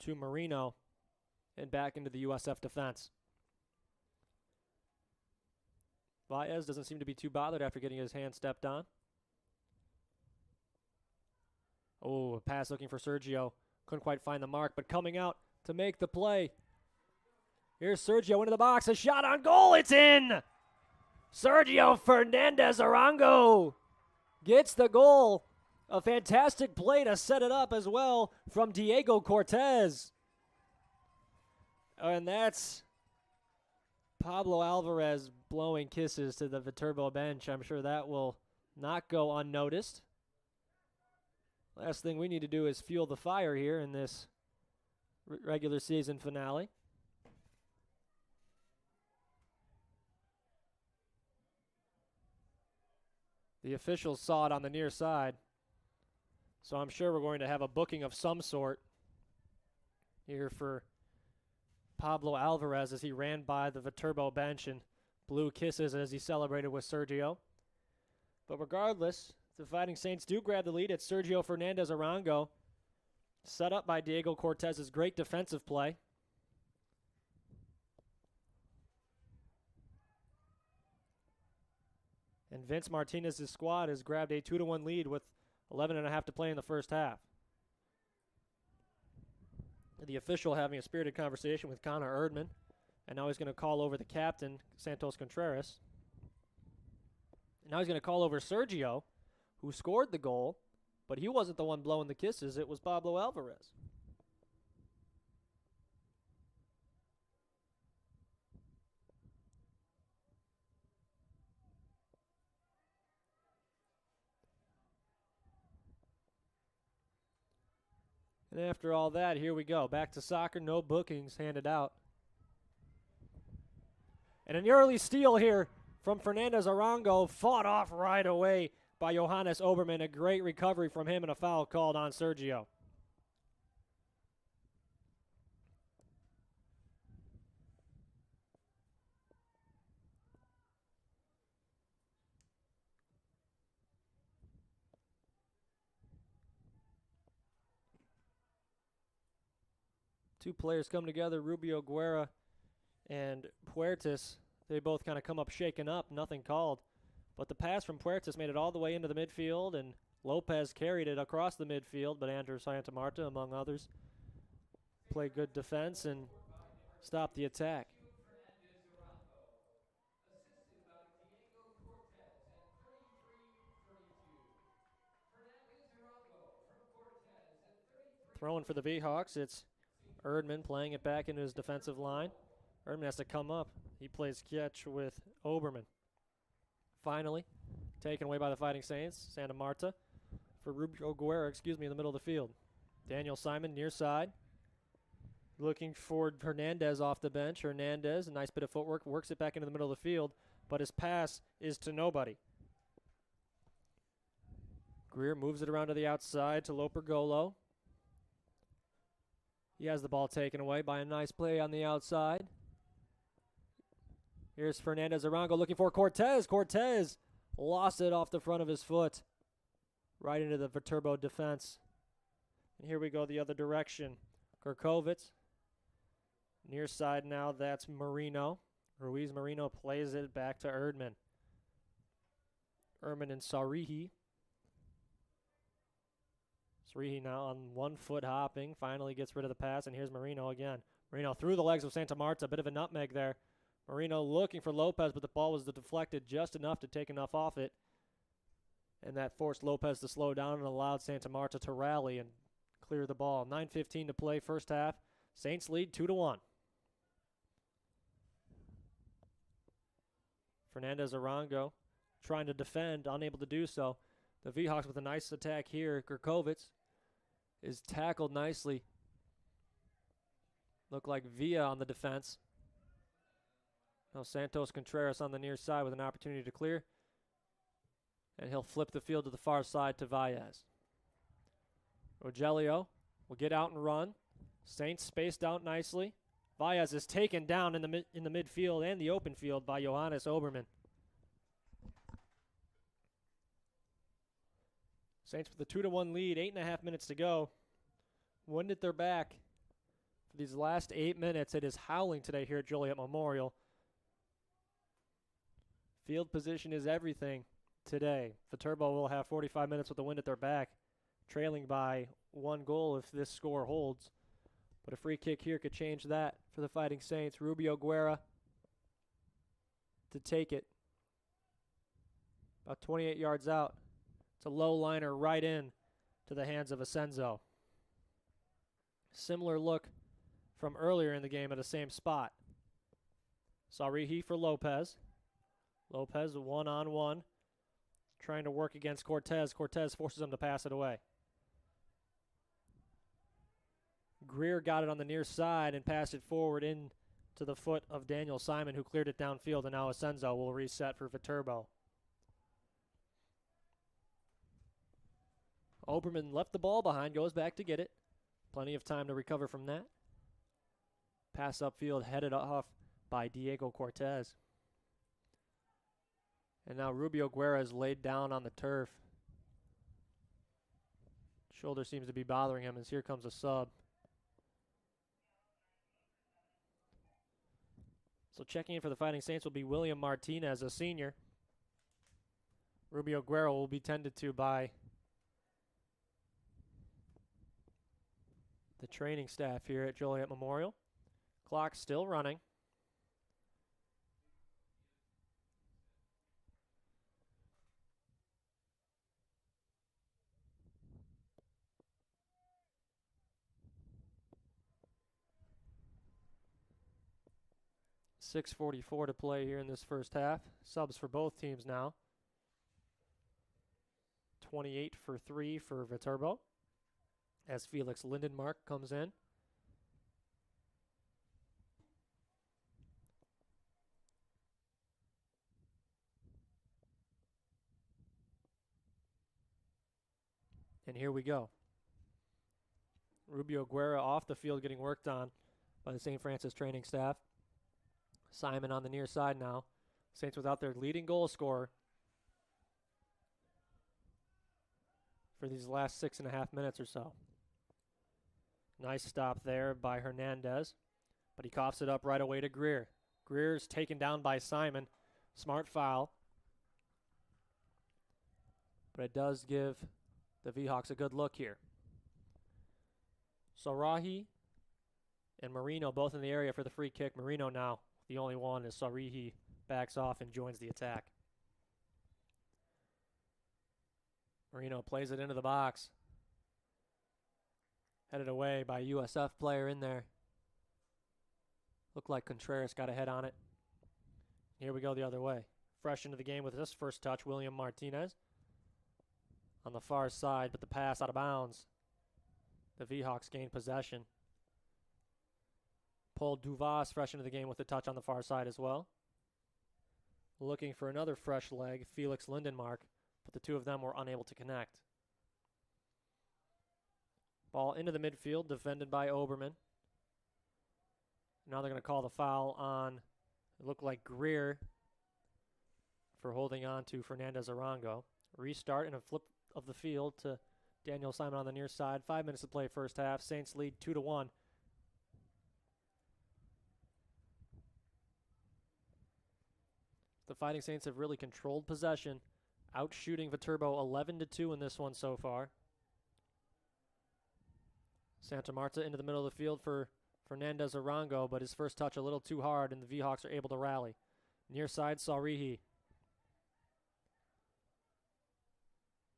to Marino, and back into the USF defense. Valles doesn't seem to be too bothered after getting his hand stepped on. Oh, a pass looking for Sergio. Couldn't quite find the mark, but coming out to make the play. Here's Sergio into the box. A shot on goal. It's in. Sergio Fernandez Arango gets the goal. A fantastic play to set it up as well from Diego Cortez. And that's Pablo Alvarez blowing kisses to the Viterbo bench. I'm sure that will not go unnoticed. Last thing we need to do is fuel the fire here in this regular season finale. The officials saw it on the near side, so I'm sure we're going to have a booking of some sort here for Pablo Alvarez as he ran by the Viterbo bench and blew kisses as he celebrated with Sergio. But regardless, the Fighting Saints do grab the lead. It's Sergio Fernandez Arango, set up by Diego Cortez's great defensive play. And Vince Martinez's squad has grabbed a 2-1 lead with 11.5 to play in the first half. The official having a spirited conversation with Connor Erdman, and now he's going to call over the captain, Santos Contreras. And now he's going to call over Sergio, who scored the goal, but he wasn't the one blowing the kisses. It was Pablo Alvarez. And after all that, here we go. Back to soccer, no bookings handed out. And an early steal here from Fernandez Arango, fought off right away by Johannes Oberman. A great recovery from him and a foul called on Sergio. Two players come together, Rubio Guerra and Puertas. They both kind of come up shaken up, nothing called. But the pass from Puertas made it all the way into the midfield, and Lopez carried it across the midfield, but Andrew Santamarta, among others, played good defense and stopped the attack. Throwing for the V-Hawks, it's Erdman playing it back into his defensive line. Erdman has to come up. He plays catch with Oberman. Finally, taken away by the Fighting Saints. Santa Marta for Rubio Guerra, in the middle of the field. Daniel Simon near side. Looking for Hernandez off the bench. Hernandez, a nice bit of footwork, works it back into the middle of the field, but his pass is to nobody. Greer moves it around to the outside to Lopergolo. He has the ball taken away by a nice play on the outside. Here's Fernandez Arango looking for Cortez. Cortez lost it off the front of his foot right into the Viterbo defense. And here we go the other direction. Gerkovitz. Near side now, that's Marino. Ruiz Marino plays it back to Erdman. Erdman and Sarihi. Sarihi now on 1 foot hopping. Finally gets rid of the pass, and here's Marino again. Marino through the legs of Santa Marta. A bit of a nutmeg there. Marino looking for Lopez, but the ball was deflected just enough to take enough off it. And that forced Lopez to slow down and allowed Santa Marta to rally and clear the ball. 9:15 to play first half. Saints lead 2-1. Fernandez Arango trying to defend, unable to do so. The V-Hawks with a nice attack here. Gurkovitz is tackled nicely. Look like Villa on the defense. Now Santos Contreras on the near side with an opportunity to clear. And he'll flip the field to the far side to Valles. Rogelio will get out and run. Saints spaced out nicely. Valles is taken down in the midfield and the open field by Johannes Oberman. Saints with a 2-1 lead, 8.5 minutes to go. Wind at their back for these last 8 minutes. It is howling today here at Joliet Memorial. Field position is everything today. Viterbo will have 45 minutes with the wind at their back, trailing by 1 goal if this score holds. But a free kick here could change that for the Fighting Saints. Rubio Guerra to take it. About 28 yards out. It's a low liner right in to the hands of Asenzo. Similar look from earlier in the game at the same spot. Sarihi for Lopez. Lopez one-on-one. Trying to work against Cortez. Cortez forces him to pass it away. Greer got it on the near side and passed it forward in to the foot of Daniel Simon, who cleared it downfield, and now Asenzo will reset for Viterbo. Oberman left the ball behind, goes back to get it. Plenty of time to recover from that. Pass upfield headed off by Diego Cortez. And now Rubio Guerra is laid down on the turf. Shoulder seems to be bothering him as here comes a sub. So checking in for the Fighting Saints will be William Martinez, a senior. Rubio Guerra will be tended to by the training staff here at Joliet Memorial. Clock still running. .6:44 to play here in this first half. Subs for both teams now. 28 for 3 for Viterbo as Felix Lindenmark comes in. And here we go. Rubio Guerra off the field getting worked on by the St. Francis training staff. Simon on the near side now. Saints without their leading goal scorer for these last 6.5 minutes or so. Nice stop there by Hernandez, but he coughs it up right away to Greer. Greer's taken down by Simon. Smart foul. But it does give the V-Hawks a good look here. Sarahi and Marino both in the area for the free kick. Marino now the only one as Sarihi backs off and joins the attack. Marino plays it into the box. Headed away by USF player in there. Looked like Contreras got a head on it. Here we go the other way. Fresh into the game with this first touch, William Martinez. On the far side, but the pass out of bounds. The V-Hawks gain possession. Paul Duvas fresh into the game with a touch on the far side as well. Looking for another fresh leg, Felix Lindenmark, but the two of them were unable to connect. Ball into the midfield, defended by Oberman. Now they're going to call the foul on, it looked like Greer, for holding on to Fernandez Arango. Restart and a flip of the field to Daniel Simon on the near side. 5 minutes to play first half. Saints lead 2-1. The Fighting Saints have really controlled possession, outshooting Viterbo 11-2 in this one so far. Santa Marta into the middle of the field for Fernandez Arango, but his first touch a little too hard, and the V-Hawks are able to rally. Near side, Salrihi.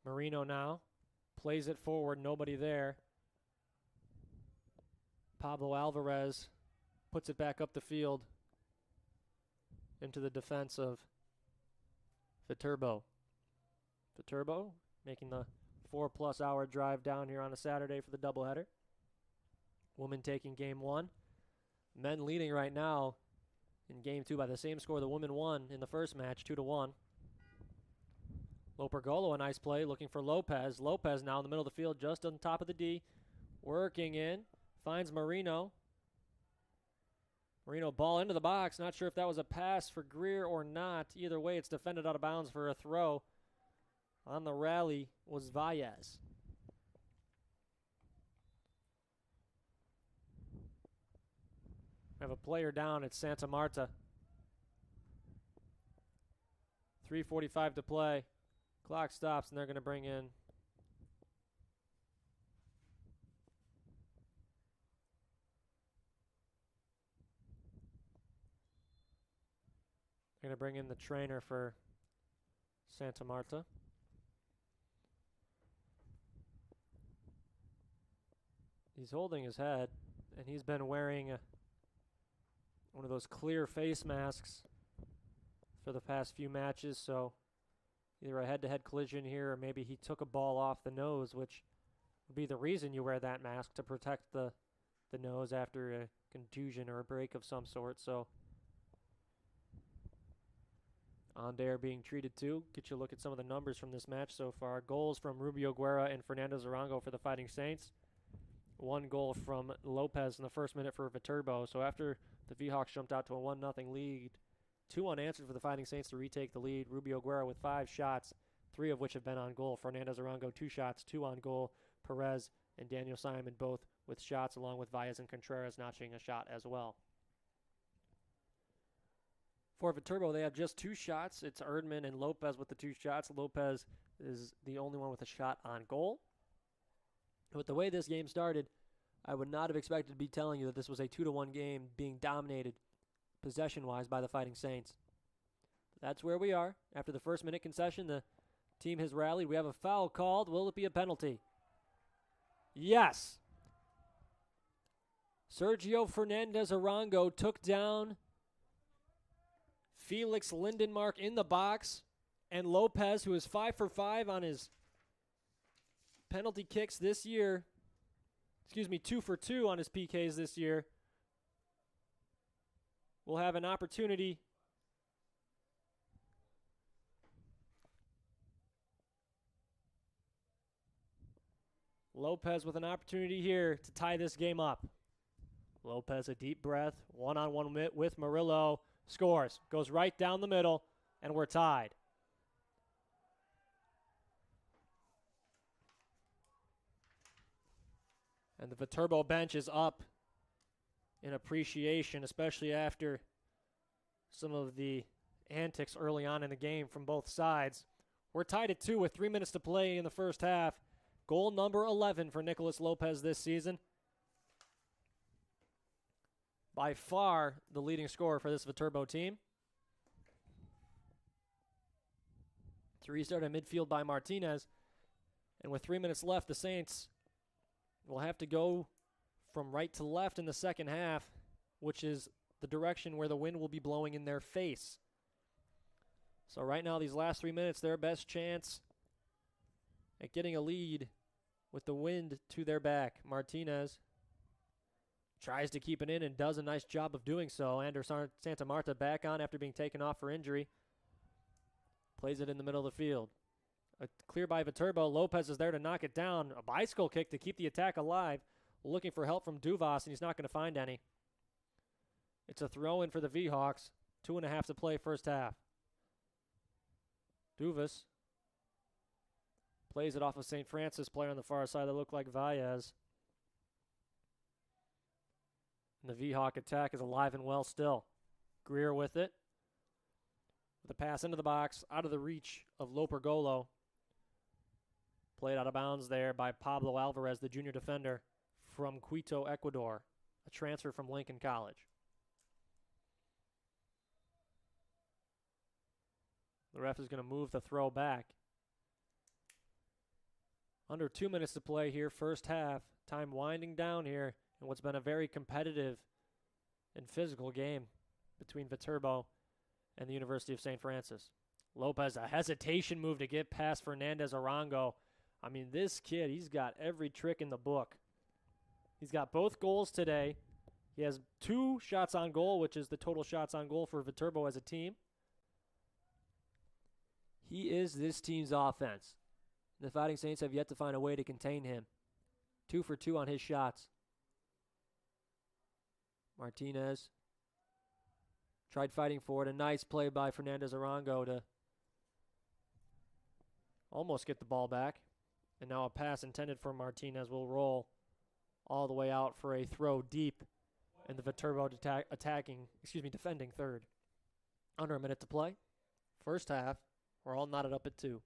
Marino now. Plays it forward, nobody there. Pablo Alvarez puts it back up the field into the defense of Viterbo. Viterbo making the 4+ hour drive down here on a Saturday for the doubleheader. Women taking game 1. Men leading right now in game 2 by the same score the women won in the first match, 2-1. Lopergolo, a nice play, looking for Lopez. Lopez now in the middle of the field, just on top of the D. Working in, finds Marino. Marino ball into the box. Not sure if that was a pass for Greer or not. Either way, it's defended out of bounds for a throw. On the rally was Valles. We have a player down at Santa Marta. 3:45 to play. Clock stops, and they're going to bring in the trainer for Santa Marta. He's holding his head, and he's been wearing one of those clear face masks for the past few matches, so either a head-to-head collision here, or maybe he took a ball off the nose, which would be the reason you wear that mask, to protect the nose after a contusion or a break of some sort. So Ande being treated too. Get you a look at some of the numbers from this match so far. Goals from Rubio Guerra and Fernandez Arango for the Fighting Saints. 1 goal from Lopez in the first minute for Viterbo. So after the V-Hawks jumped out to a 1-0 lead, 2 unanswered for the Fighting Saints to retake the lead. Rubio Guerra with 5 shots, 3 of which have been on goal. Fernandez Arango, 2 shots, 2 on goal. Perez and Daniel Simon both with shots, along with Valles and Contreras notching a shot as well. For Viterbo, they have just 2 shots. It's Erdman and Lopez with the 2 shots. Lopez is the only one with a shot on goal. With the way this game started, I would not have expected to be telling you that this was a 2-1 game being dominated possession-wise by the Fighting Saints. That's where we are. After the first minute concession, the team has rallied. We have a foul called. Will it be a penalty? Yes. Sergio Fernandez Arango took down Felix Lindenmark in the box, and Lopez, who is 5 for 5 on his penalty kicks this year, 2 for 2 on his PKs this year, will have an opportunity Lopez with an opportunity here to tie this game up. Lopez, a deep breath, one-on-one with Murillo, scores, goes right down the middle, and we're tied. And the Viterbo bench is up in appreciation, especially after some of the antics early on in the game from both sides. We're tied at 2 with 3 minutes to play in the first half. Goal number 11 for Nicolas Lopez this season. By far the leading scorer for this Viterbo team. It's a restart in midfield by Martinez. And with 3 minutes left, the Saints will have to go from right to left in the second half, which is the direction where the wind will be blowing in their face. So right now, these last 3 minutes, their best chance at getting a lead with the wind to their back. Martinez tries to keep it in and does a nice job of doing so. Anderson Santa Marta back on after being taken off for injury. Plays it in the middle of the field. A clear by Viterbo. Lopez is there to knock it down. A bicycle kick to keep the attack alive. Looking for help from Duvas, and he's not going to find any. It's a throw-in for the V-Hawks. 2.5 to play first half. Duvas plays it off of St. Francis, player on the far side that looked like Valles. And the V-Hawk attack is alive and well still. Greer with it. With a pass into the box, out of the reach of Lopergolo. Played out of bounds there by Pablo Alvarez, the junior defender from Quito, Ecuador. a transfer from Lincoln College. The ref is going to move the throw back. Under 2 minutes to play here, first half. Time winding down here in what's been a very competitive and physical game between Viterbo and the University of St. Francis. Lopez, a hesitation move to get past Fernandez Arango. I mean, this kid, he's got every trick in the book. He's got both goals today. He has 2 shots on goal, which is the total shots on goal for Viterbo as a team. He is this team's offense. The Fighting Saints have yet to find a way to contain him. 2 for 2 on his shots. Martinez tried fighting for it. A nice play by Fernandez Arango to almost get the ball back. And now a pass intended for Martinez will roll all the way out for a throw deep. And the Viterbo defending third. Under a minute to play. First half, we're all knotted up at 2.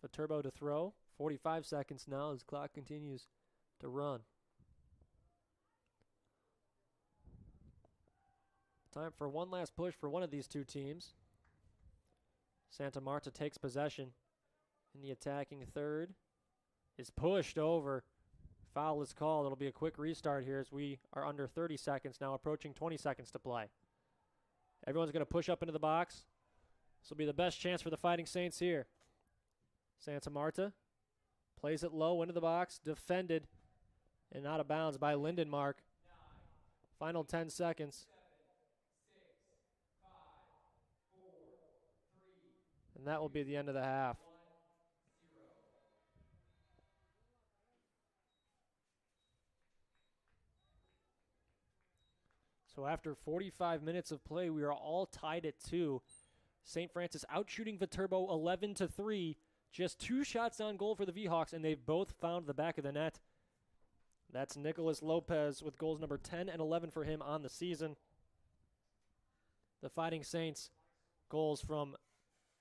Viterbo to throw. 45 seconds now as the clock continues to run. Time for one last push for one of these two teams. Santa Marta takes possession. And the attacking third is pushed over. Foul is called. It'll be a quick restart here as we are under 30 seconds now, approaching 20 seconds to play. Everyone's going to push up into the box. This will be the best chance for the Fighting Saints here. Santa Marta plays it low into the box, defended and out of bounds by Lindenmark. Final 10 seconds. And that will be the end of the half. So after 45 minutes of play, we are all tied at 2. St. Francis outshooting Viterbo 11-3. Just 2 shots on goal for the V-Hawks, and they've both found the back of the net. That's Nicholas Lopez with goals number 10 and 11 for him on the season. The Fighting Saints goals from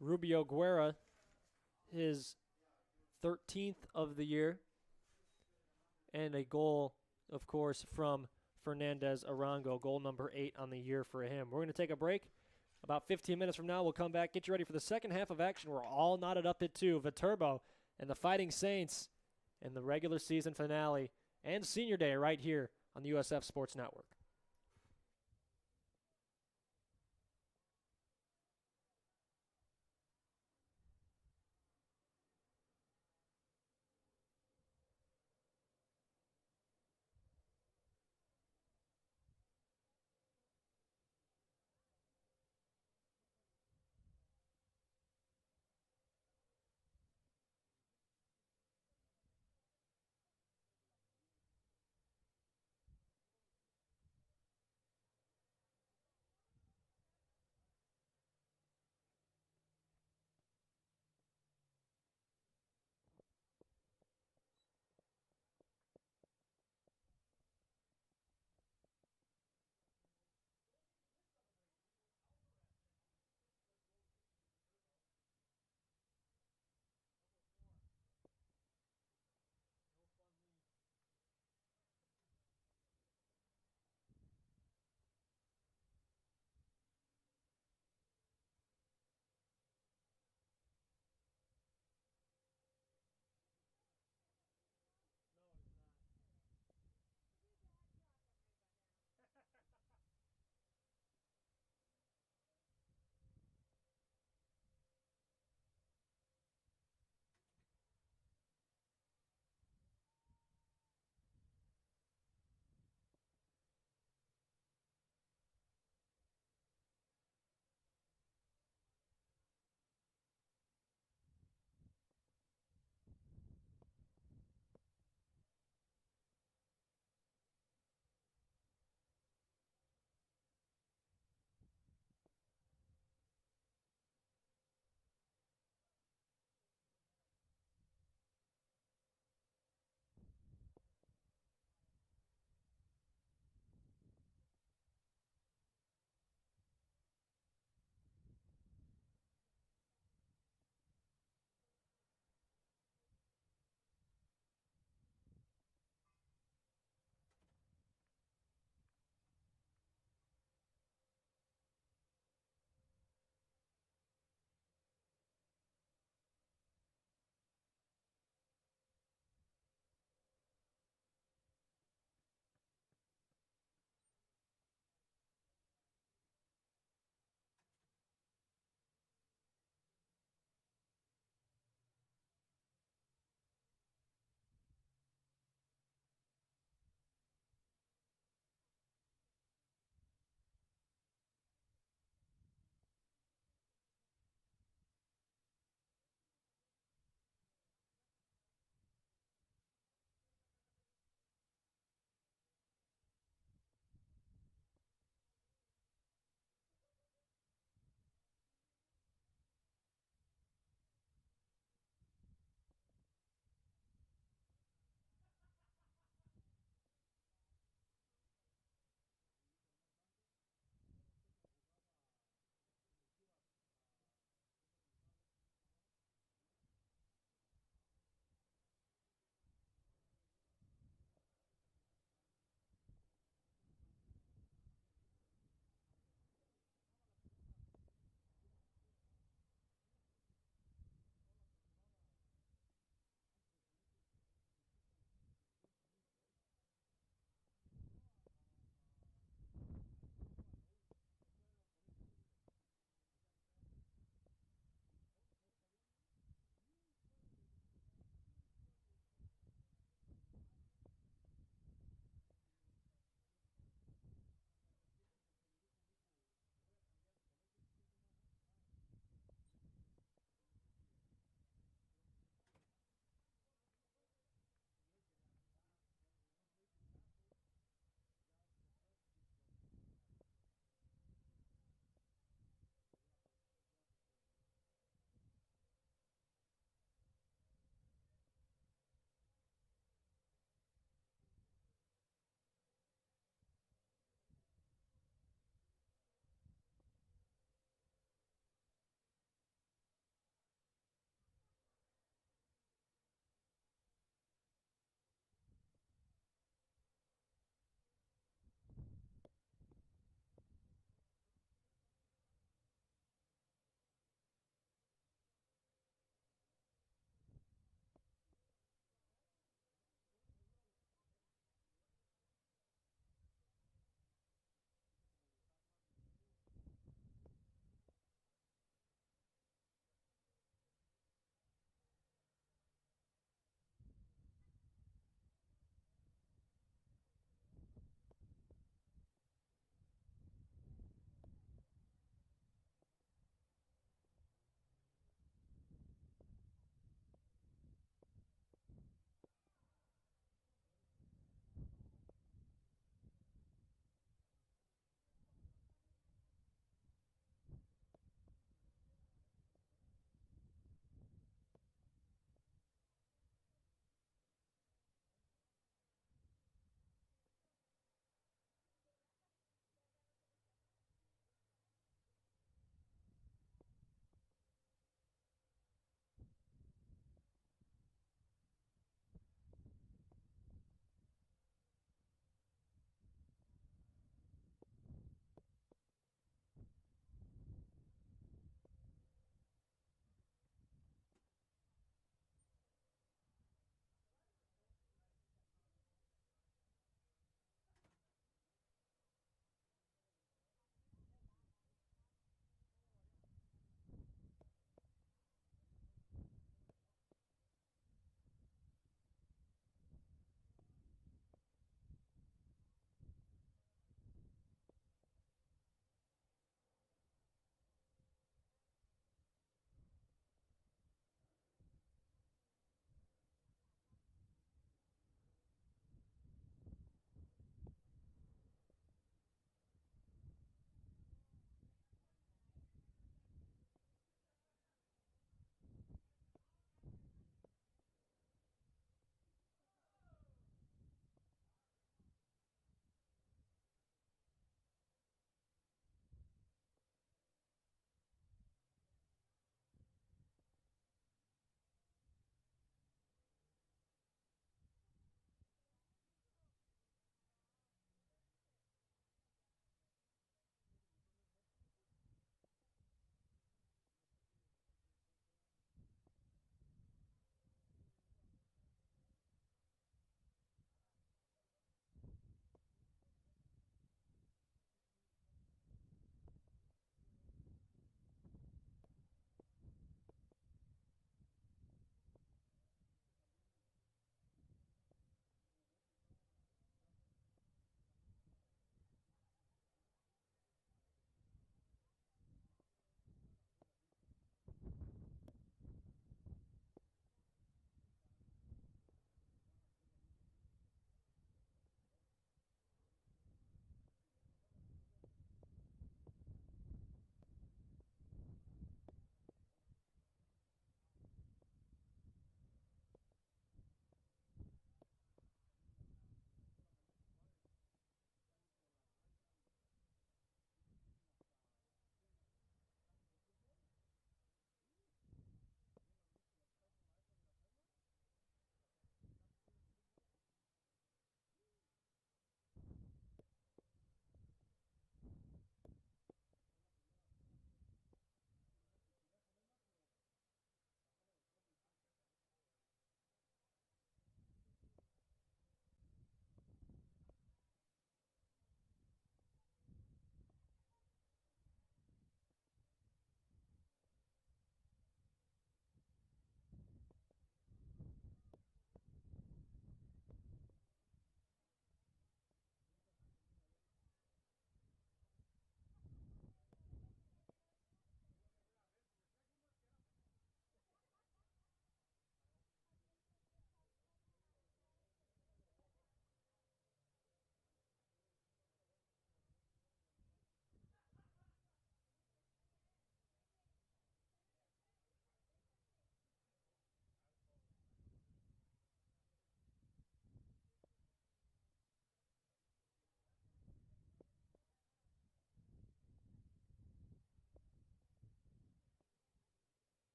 Rubio Guerra, his 13th of the year, and a goal, of course, from Fernandez Arango, goal number 8 on the year for him. We're going to take a break. About 15 minutes from now, we'll come back, get you ready for the second half of action. We're all knotted up at 2. Viterbo and the Fighting Saints in the regular season finale and senior day right here on the USF Sports Network.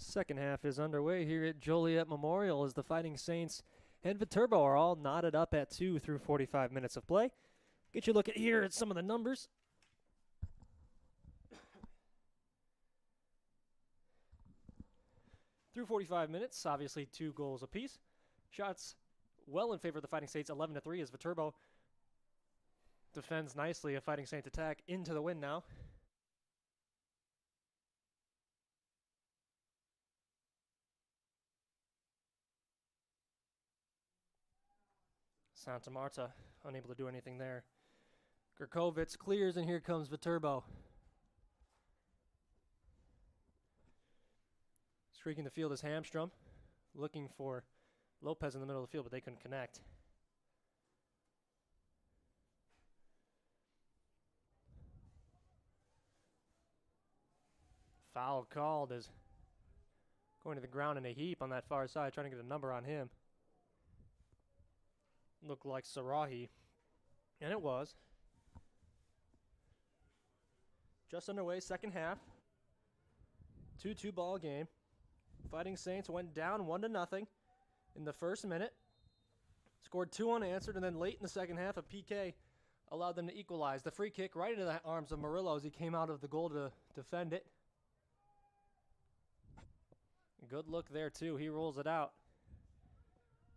Second half is underway here at Joliet Memorial as the Fighting Saints and Viterbo are all knotted up at 2 through 45 minutes of play. Get you a look at here at some of the numbers. Through 45 minutes, obviously 2 goals apiece. Shots well in favor of the Fighting Saints, 11-3 as Viterbo defends nicely a Fighting Saints attack into the win now. Santa Marta unable to do anything there. Gurkovitz clears, and here comes Viterbo. Streaking the field is Hamstrom, looking for Lopez in the middle of the field, but they couldn't connect. Foul called is going to the ground in a heap on that far side, trying to get a number on him. Looked like Sarahi, and it was. Just underway, second half. 2-2 ball game. Fighting Saints went down 1-0 in the first minute. Scored 2 unanswered, and then late in the second half, a PK allowed them to equalize. The free kick right into the arms of Murillo as he came out of the goal to defend it. Good look there, too. He rolls it out.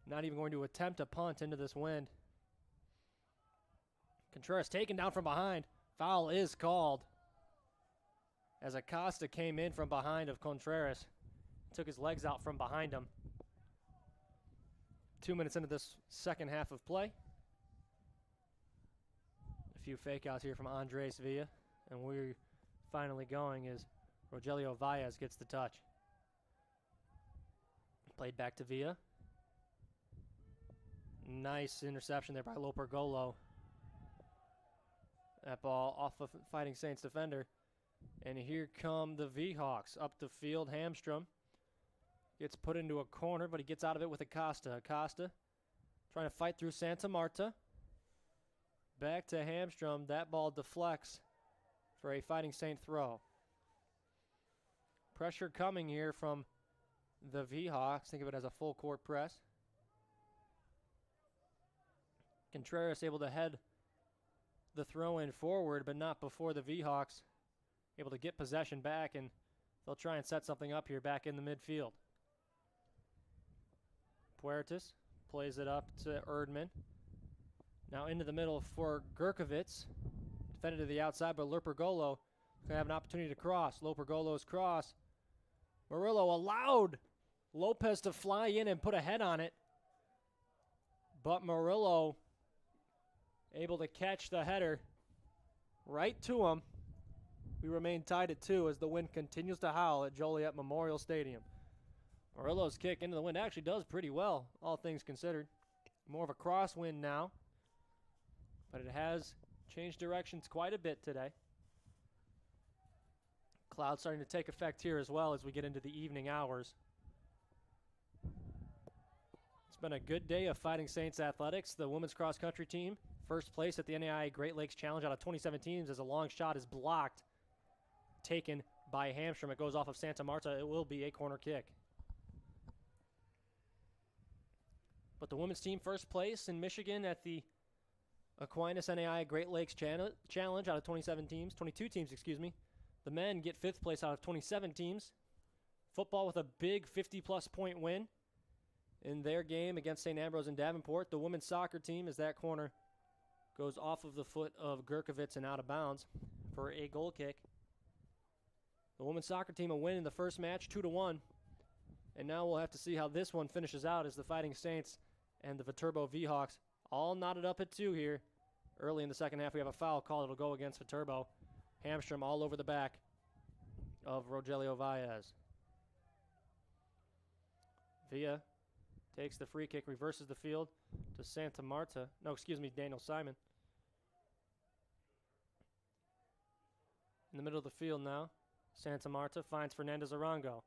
Not even going to attempt a punt into this wind. Contreras taken down from behind. Foul is called as Acosta came in from behind of Contreras. Took his legs out from behind him. 2 minutes into this second half of play. A few fake outs here from Andres Villa. And we're finally going as Rogelio Valles gets the touch. Played back to Villa. Nice interception there by Lopergolo. That ball off of Fighting Saints defender. And here come the V-Hawks up the field. Hamstrom gets put into a corner, but he gets out of it with Acosta. Acosta trying to fight through Santa Marta. Back to Hamstrom. That ball deflects for a Fighting Saint throw. Pressure coming here from the V-Hawks. Think of it as a full court press. Contreras able to head the throw in forward, but not before the V-Hawks able to get possession back, and they'll try and set something up here back in the midfield. Puertas plays it up to Erdman. Now into the middle for Gurkovitz. Defended to the outside, but Lopergolo going to have an opportunity to cross. Lopergolo's cross. Murillo allowed Lopez to fly in and put a head on it, but Murillo able to catch the header right to him. We remain tied at 2 as the wind continues to howl at Joliet Memorial Stadium. Murillo's kick into the wind actually does pretty well, all things considered. More of a crosswind now, but it has changed directions quite a bit today. Clouds starting to take effect here as well as we get into the evening hours. It's been a good day of Fighting Saints athletics. The women's cross country team, first place at the NAIA Great Lakes Challenge out of 27 teams as a long shot is blocked. Taken by Hamstrom. It goes off of Santa Marta. It will be a corner kick. But the women's team first place in Michigan at the Aquinas NAIA Great Lakes Challenge out of 22 teams, excuse me. The men get 5th place out of 27 teams. Football with a big 50-plus point win in their game against St. Ambrose and Davenport. The women's soccer team, as that corner goes off of the foot of Gurkovitz and out of bounds for a goal kick. The women's soccer team a win in the first match, 2-1. And now we'll have to see how this one finishes out as the Fighting Saints and the Viterbo V-Hawks all knotted up at 2 here. Early in the second half, we have a foul call. It'll go against Viterbo. Hamstrom all over the back of Rogelio Valles. Villa takes the free kick, reverses the field to Santa Marta. No, excuse me, Daniel Simon. In the middle of the field now, Santa Marta finds Fernandez Arango.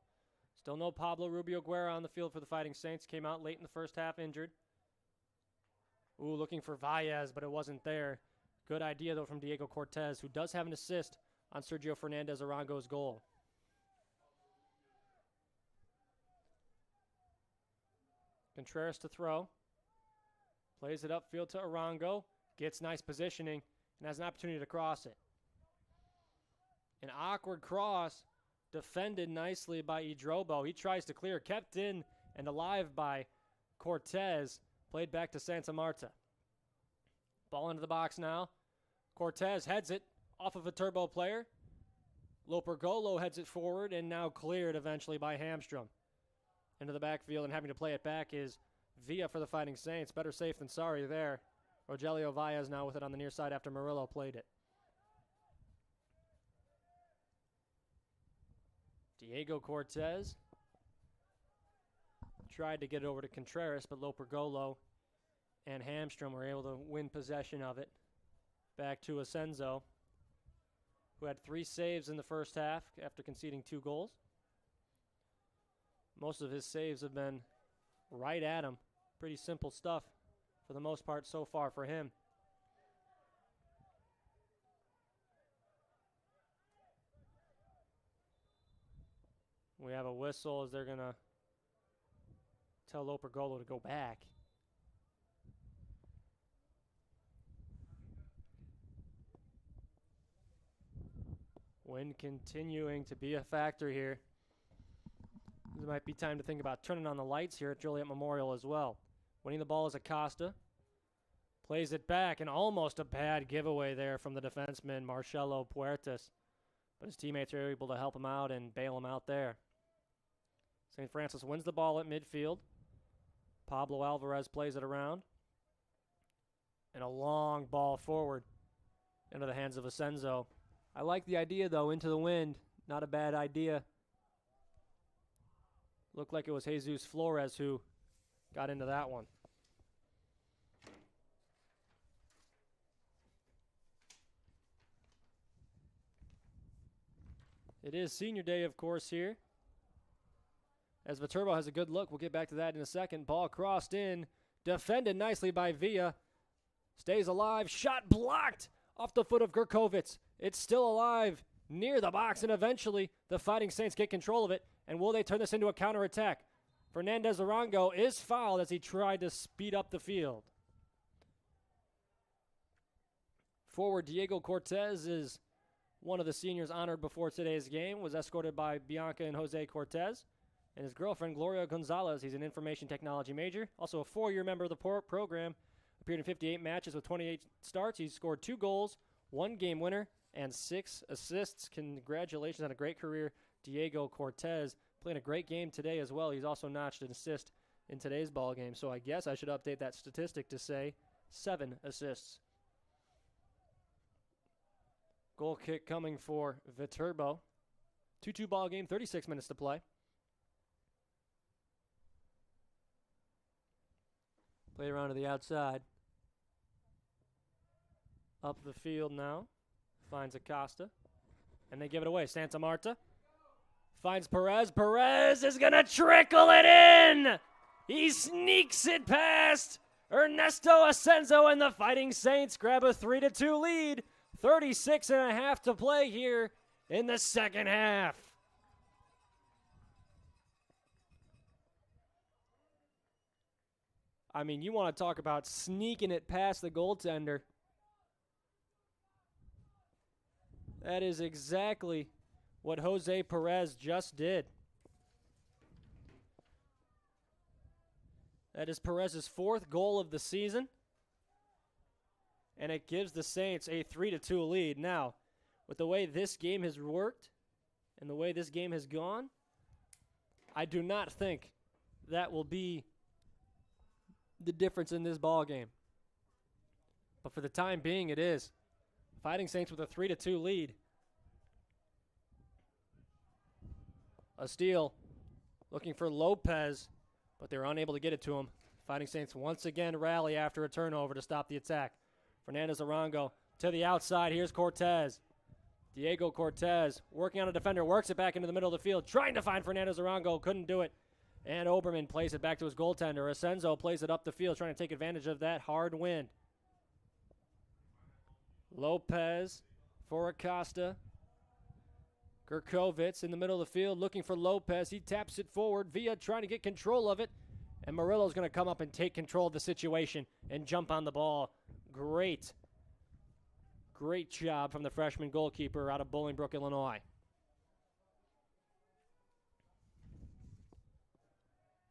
Still no Pablo Rubio Guerra on the field for the Fighting Saints. Came out late in the first half injured. Ooh, looking for Valles, but it wasn't there. Good idea, though, from Diego Cortez, who does have an assist on Sergio Fernandez Arango's goal. Contreras to throw. Plays it upfield to Arango. Gets nice positioning and has an opportunity to cross it. An awkward cross, defended nicely by Idrobo. He tries to clear, kept in and alive by Cortez. Played back to Santa Marta. Ball into the box now. Cortez heads it off of a Viterbo player. Lopergolo heads it forward and now cleared eventually by Hamstrom. Into the backfield and having to play it back is Villa for the Fighting Saints. Better safe than sorry there. Rogelio Valles now with it on the near side after Murillo played it. Diego Cortez tried to get it over to Contreras, but Lopergolo and Hamstrom were able to win possession of it. Back to Asenzo, who had 3 saves in the first half after conceding 2 goals. Most of his saves have been right at him. Pretty simple stuff for the most part so far for him. We have a whistle as they're going to tell Lopergolo to go back. Wind continuing to be a factor here. There might be time to think about turning on the lights here at Joliet Memorial as well. Winning the ball is Acosta. Plays it back, and almost a bad giveaway there from the defenseman, Marcelo Puertas. But his teammates are able to help him out and bail him out there. St. Francis wins the ball at midfield. Pablo Alvarez plays it around. And a long ball forward into the hands of Asenzo. I like the idea, though, into the wind. Not a bad idea. Looked like it was Jesus Flores who got into that one. It is senior day, of course, here. As Viterbo has a good look. We'll get back to that in a second. Ball crossed in. Defended nicely by Villa. Stays alive. Shot blocked off the foot of Gurkovitz. It's still alive near the box, and eventually the Fighting Saints get control of it. And will they turn this into a counterattack? Fernandez Arango is fouled as he tried to speed up the field. Forward Diego Cortez is one of the seniors honored before today's game, was escorted by Bianca and Jose Cortez. And his girlfriend, Gloria Gonzalez, he's an information technology major. Also a 4-year member of the program. Appeared in 58 matches with 28 starts. He's scored 2 goals, 1 game winner, and 6 assists. Congratulations on a great career, Diego Cortez. Playing a great game today as well. He's also notched an assist in today's ball game. So I guess I should update that statistic to say 7 assists. Goal kick coming for Viterbo. 2-2 ball game, 36 minutes to play. Play around to the outside. Up the field now. Finds Acosta. And they give it away. Santa Marta. Finds Perez. Perez is going to trickle it in. He sneaks it past Ernesto Asenzo, and the Fighting Saints grab a 3-2 lead. 36 and a half to play here in the second half. I mean, you want to talk about sneaking it past the goaltender. That is exactly what Jose Perez just did. That is Perez's 4th goal of the season. And it gives the Saints a 3-2 lead. Now, with the way this game has worked and the way this game has gone, I do not think that will be the difference in this ball game. But for the time being, it is. Fighting Saints with a 3-2 lead. A steal looking for Lopez, but they're unable to get it to him. Fighting Saints once again rally after a turnover to stop the attack. Fernandez Arango to the outside. Here's Cortez. Diego Cortez working on a defender, works it back into the middle of the field, trying to find Fernandez Arango, couldn't do it. And Oberman plays it back to his goaltender. Asenzo plays it up the field, trying to take advantage of that hard wind. Lopez for Acosta. Gurkovitz in the middle of the field looking for Lopez. He taps it forward. Villa trying to get control of it. And Murillo's going to come up and take control of the situation and jump on the ball. Great job from the freshman goalkeeper out of Bolingbrook, Illinois.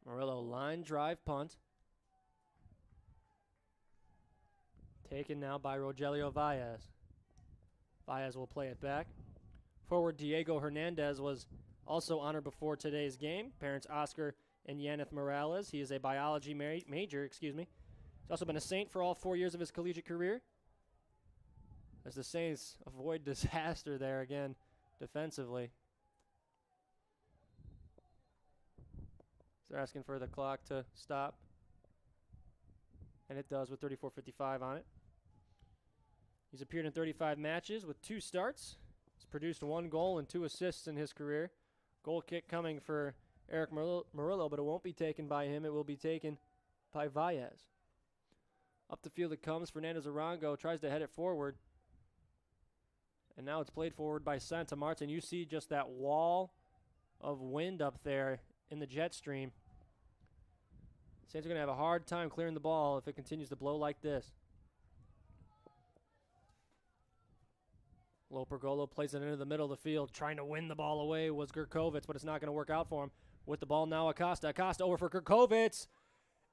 Murillo line drive punt. Taken now by Rogelio Valles. Valles will play it back. Forward Diego Hernandez was also honored before today's game. Parents Oscar and Yaneth Morales. He is a biology major. He's also been a Saint for all 4 years of his collegiate career. As the Saints avoid disaster there again defensively. They're asking for the clock to stop. And it does with 34:55 on it. He's appeared in 35 matches with 2 starts. He's produced 1 goal and 2 assists in his career. Goal kick coming for Eric Murillo, but it won't be taken by him. It will be taken by Valles. Up the field it comes. Fernandez Arango tries to head it forward. And now it's played forward by Santa Marta. And you see just that wall of wind up there in the jet stream. Saints are going to have a hard time clearing the ball if it continues to blow like this. Lopergolo plays it into the middle of the field. Trying to win the ball away was Gurkovitz, but it's not going to work out for him. With the ball now, Acosta. Acosta over for Gurkovitz.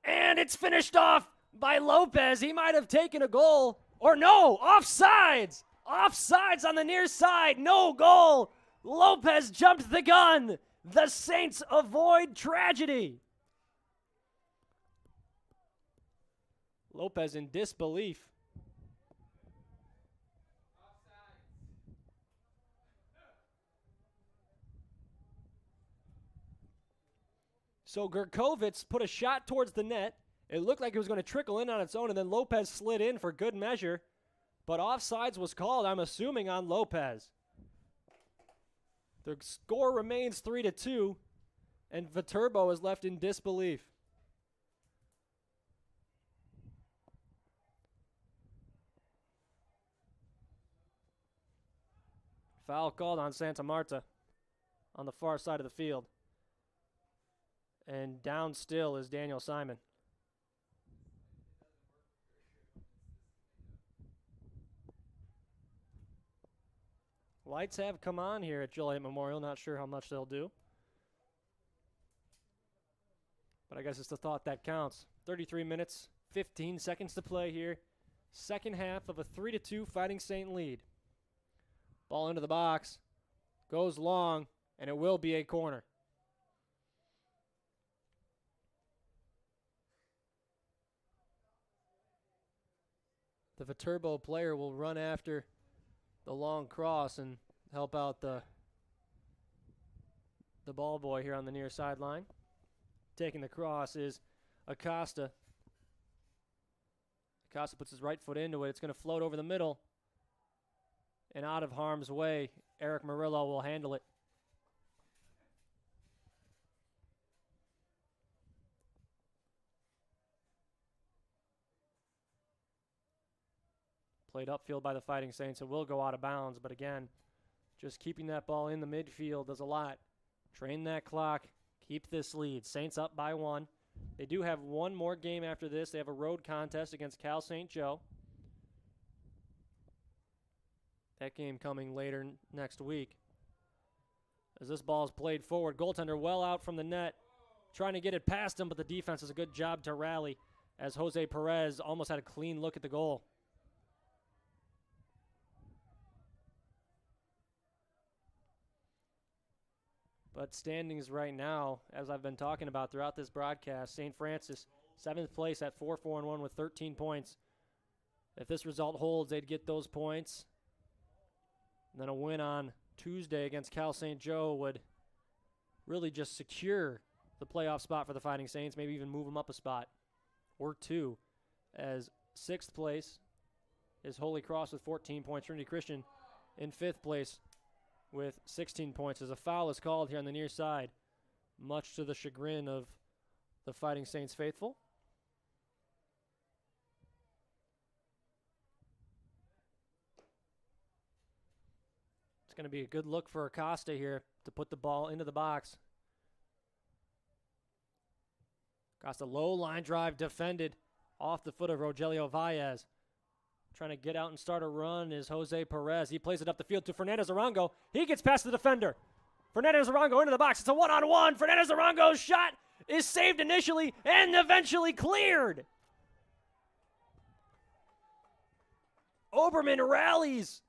And it's finished off by Lopez. He might have taken a goal. Or no, offsides. Offsides on the near side. No goal. Lopez jumped the gun. The Saints avoid tragedy. Lopez in disbelief. So Gurkovitz put a shot towards the net. It looked like it was going to trickle in on its own, and then Lopez slid in for good measure. But offsides was called, I'm assuming, on Lopez. The score remains 3-2, and Viterbo is left in disbelief. Foul called on Santa Marta on the far side of the field. And down still is Daniel Simon. Lights have come on here at Joliet Memorial. Not sure how much they'll do. But I guess it's the thought that counts. 33 minutes, 15 seconds to play here. Second half of a 3-2 Fighting Saint lead. Ball into the box. Goes long, and it will be a corner. The Viterbo player will run after the long cross and help out the ball boy here on the near sideline. Taking the cross is Acosta. Acosta puts his right foot into it. It's going to float over the middle. And out of harm's way, Eric Murillo will handle it. Played upfield by the Fighting Saints. It will go out of bounds, but again, just keeping that ball in the midfield does a lot. Train that clock. Keep this lead. Saints up by 1. They do have one more game after this. They have a road contest against Cal St. Joe. That game coming later next week. As this ball is played forward, goaltender well out from the net, trying to get it past him, but the defense does a good job to rally as Jose Perez almost had a clean look at the goal. But standings right now, as I've been talking about throughout this broadcast, St. Francis, 7th place at 4-4-1 with 13 points. If this result holds, they'd get those points. And then a win on Tuesday against Cal St. Joe would really just secure the playoff spot for the Fighting Saints, maybe even move them up a spot or 2. As 6th place is Holy Cross with 14 points. Trinity Christian in 5th place with 16 points. As a foul is called here on the near side, much to the chagrin of the Fighting Saints faithful. It's going to be a good look for Acosta here to put the ball into the box. Costa low line drive defended off the foot of Rogelio Valles. Trying to get out and start a run is Jose Perez. He plays it up the field to Fernandez Arango. He gets past the defender. Fernandez Arango into the box. It's a one-on-one. Fernandez Arango's shot is saved initially and eventually cleared. Oberman rallies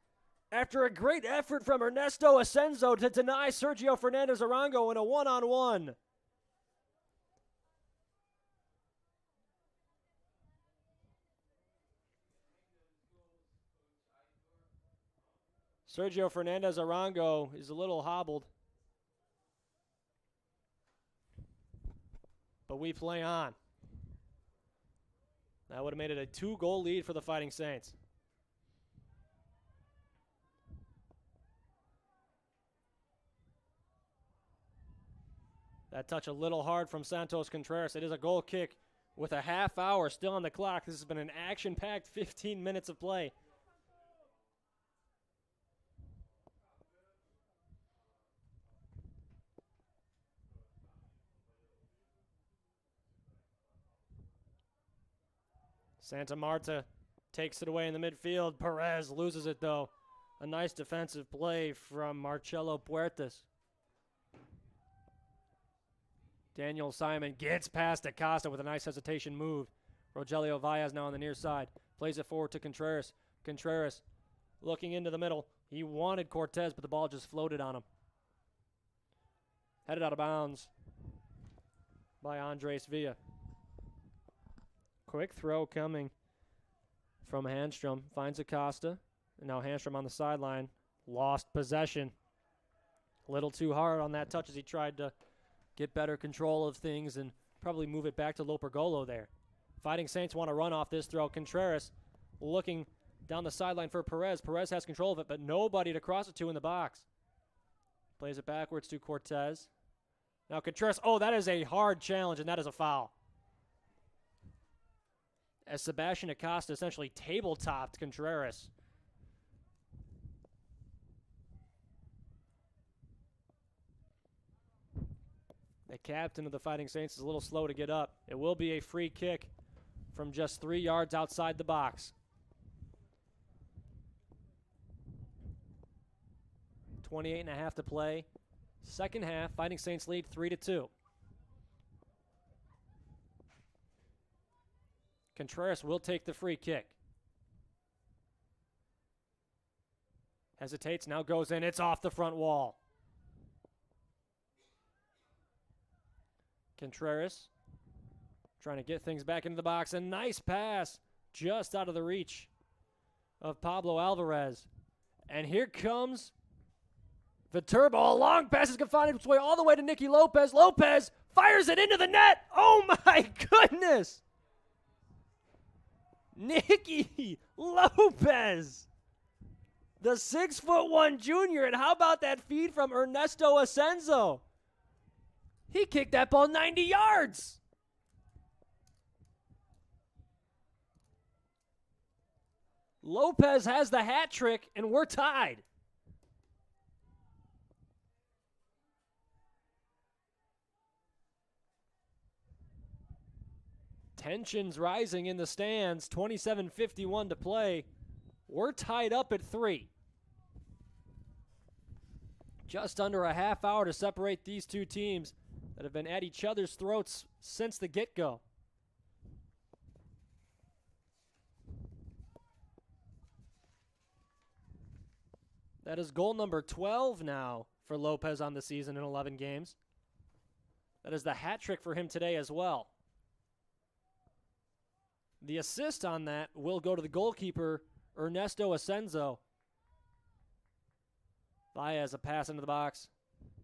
after a great effort from Ernesto Ascenso to deny Sergio Fernandez Arango in a one-on-one. Sergio Fernandez Arango is a little hobbled, but we play on. That would have made it a 2-goal lead for the Fighting Saints. That touch a little hard from Santos Contreras. It is a goal kick with a half hour still on the clock. This has been an action-packed 15 minutes of play. Santa Marta takes it away in the midfield. Perez loses it, though. A nice defensive play from Marcelo Puertas. Daniel Simon gets past Acosta with a nice hesitation move. Rogelio Valles now on the near side. Plays it forward to Contreras. Contreras looking into the middle. He wanted Cortez, but the ball just floated on him. Headed out of bounds by Andres Villa. Quick throw coming from Handstrom. Finds Acosta. And now Handstrom on the sideline. Lost possession. A little too hard on that touch as he tried to get better control of things and probably move it back to Lopergolo there. Fighting Saints want to run off this throw. Contreras looking down the sideline for Perez. Perez has control of it, but nobody to cross it to in the box. Plays it backwards to Cortez. Now Contreras, oh, that is a hard challenge, and that is a foul. As Sebastian Acosta essentially tabletopped Contreras. The captain of the Fighting Saints is a little slow to get up. It will be a free kick from just 3 yards outside the box. 28.5 to play. Second half, Fighting Saints lead 3-2. Contreras will take the free kick. Hesitates, now goes in. It's off the front wall. Contreras trying to get things back into the box. A nice pass just out of the reach of Pablo Alvarez. And here comes Viterbo. A long pass is going to find its way all the way to Nicky Lopez. Lopez fires it into the net. Oh, my goodness. Nicky Lopez, the 6'1" junior. And how about that feed from Ernesto Ascenso? He kicked that ball 90 yards. Lopez has the hat trick, and we're tied. Tensions rising in the stands. 27:51 to play. We're tied up at 3. Just under a half hour to separate these two teams that have been at each other's throats since the get-go. That is goal number 12 now for Lopez on the season in 11 games. That is the hat trick for him today as well. The assist on that will go to the goalkeeper, Ernesto Ascenso. Valles, a pass into the box.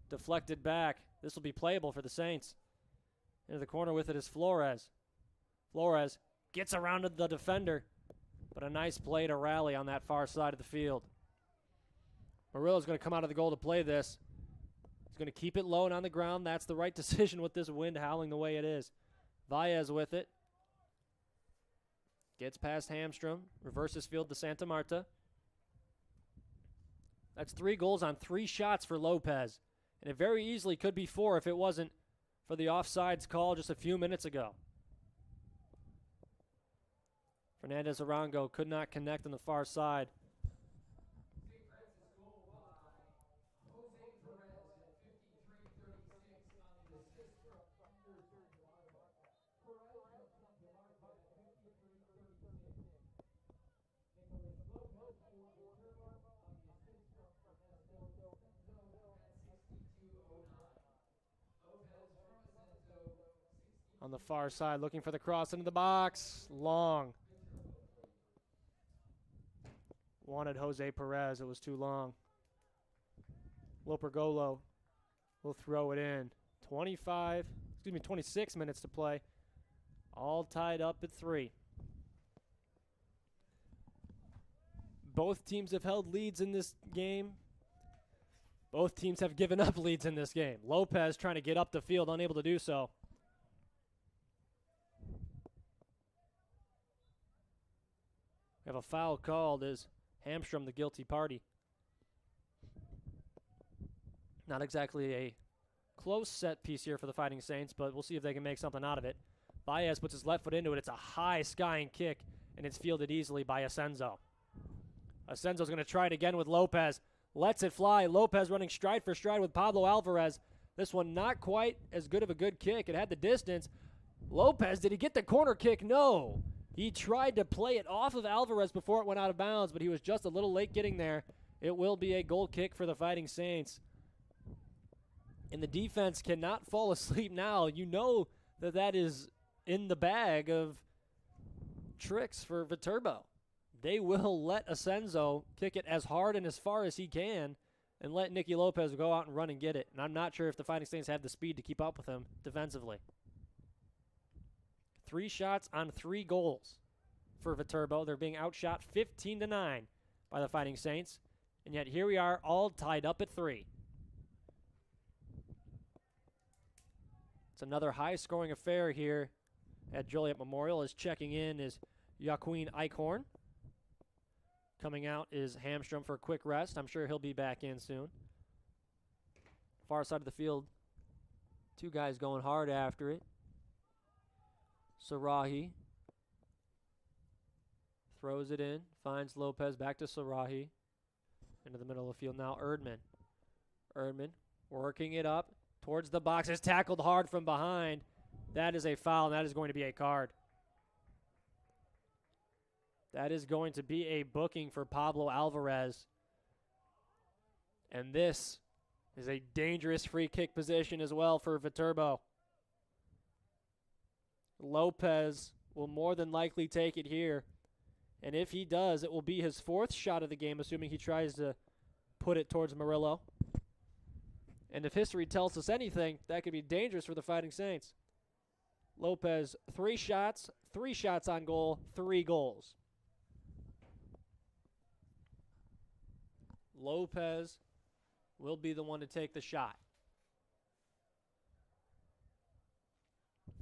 Deflected back. This will be playable for the Saints. Into the corner with it is Flores. Flores gets around to the defender, but a nice play to rally on that far side of the field. Murillo's going to come out of the goal to play this. He's going to keep it low and on the ground. That's the right decision with this wind howling the way it is. Valles with it. Gets past Hamstrom. Reverses field to Santa Marta. That's 3 goals on 3 shots for Lopez. And it very easily could be 4 if it wasn't for the offsides call just a few minutes ago. Fernandez Arango could not connect on the far side. St. Francis goal by Jose Perez at 53-36 on the assist from Anderson Varga. Perez comes into Varga at 53-36. Nicholas Lopez for Viterbo on the assist from Ernesto Senzo at 62-09. Lopez from Senzo, 60. On the far side, looking for the cross into the box. Long. Wanted Jose Perez. It was too long. Lopergolo will throw it in. 26 minutes to play. All tied up at 3. Both teams have held leads in this game. Both teams have given up leads in this game. Lopez trying to get up the field, unable to do so. We have a foul called as Hamstrom the guilty party. Not exactly a close set piece here for the Fighting Saints, but we'll see if they can make something out of it. Baez puts his left foot into it. It's a high skying kick, and it's fielded easily by Asenzo. Asenzo's going to try it again with Lopez. Lets it fly. Lopez running stride for stride with Pablo Alvarez. This one not quite as good of a good kick. It had the distance. Lopez, did he get the corner kick? No. He tried to play it off of Alvarez before it went out of bounds, but he was just a little late getting there. It will be a goal kick for the Fighting Saints. And the defense cannot fall asleep now. You know that that is in the bag of tricks for Viterbo. They will let Asenzo kick it as hard and as far as he can and let Nicky Lopez go out and run and get it. And I'm not sure if the Fighting Saints have the speed to keep up with him defensively. 3 shots on 3 goals for Viterbo. They're being outshot 15-9 by the Fighting Saints. And yet here we are all tied up at 3. It's another high-scoring affair here at Joliet Memorial. As checking in is Joaquin Eichhorn. Coming out is Hamstrom for a quick rest. I'm sure he'll be back in soon. Far side of the field, 2 guys going hard after it. Sarahi throws it in, finds Lopez, back to Sarahi. Into the middle of the field now, Erdman. Erdman working it up towards the box, is tackled hard from behind. That is a foul, and that is going to be a card. That is going to be a booking for Pablo Alvarez. And this is a dangerous free kick position as well for Viterbo. Lopez will more than likely take it here. And if he does, it will be his 4th shot of the game, assuming he tries to put it towards Murillo. And if history tells us anything, that could be dangerous for the Fighting Saints. Lopez, 3 shots on goal, 3 goals. Lopez will be the one to take the shot.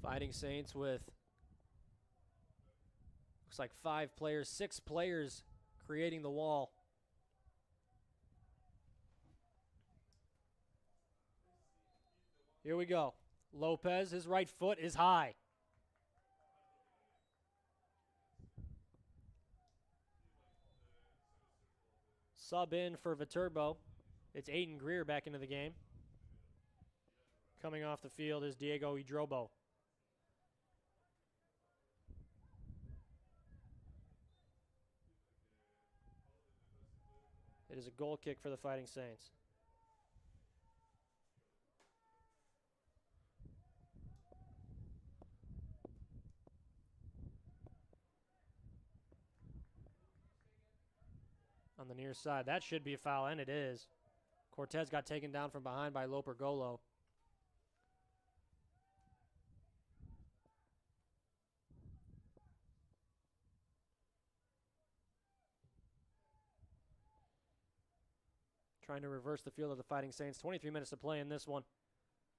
Fighting Saints with, looks like 5 players, 6 players creating the wall. Here we go. Lopez, his right foot is high. Sub in for Viterbo. It's Aiden Greer back into the game. Coming off the field is Diego Idrobo. It is a goal kick for the Fighting Saints. On the near side, that should be a foul, and it is. Cortez got taken down from behind by Lopergolo. Trying to reverse the field of the Fighting Saints. 23 minutes to play in this one.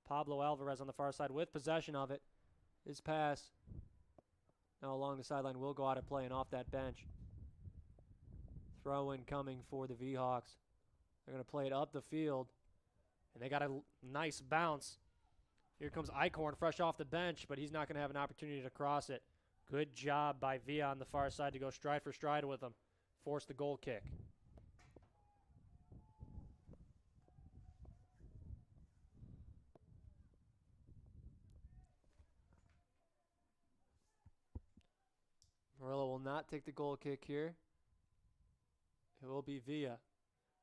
Pablo Alvarez on the far side with possession of it. His pass now along the sideline will go out of play and off that bench. Throw in coming for the V-Hawks. They're going to play it up the field. And they got a nice bounce Here comes Eichhorn fresh off the bench, but he's not going to have an opportunity to cross it. Good job by Villa on the far side to go stride for stride with him. Force the goal kick. Murillo will not take the goal kick here. It will be Villa.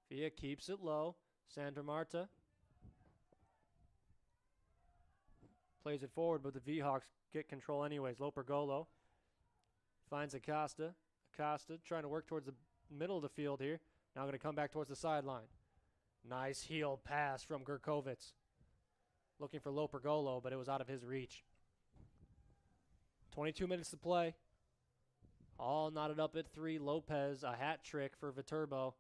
Villa keeps it low. Sandra Marta plays it forward, but the V-Hawks get control anyways. Lopergolo finds Acosta. Acosta trying to work towards the middle of the field here. Now going to come back towards the sideline. Nice heel pass from Gurkovitz. Looking for Lopergolo, but it was out of his reach. 22 minutes to play. All knotted up at 3. Lopez, a hat trick for Viterbo.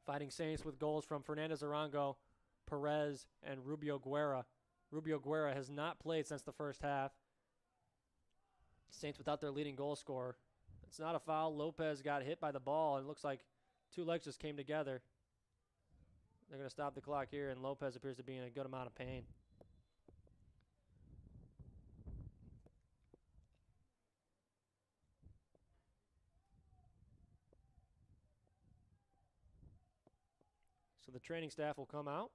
Fighting Saints with goals from Fernandez Arango, Perez, and Rubio Guerra. Rubio Guerra has not played since the first half. Saints without their leading goal scorer. It's not a foul. Lopez got hit by the ball, and it looks like two legs just came together. They're going to stop the clock here, and Lopez appears to be in a good amount of pain. So the training staff will come out.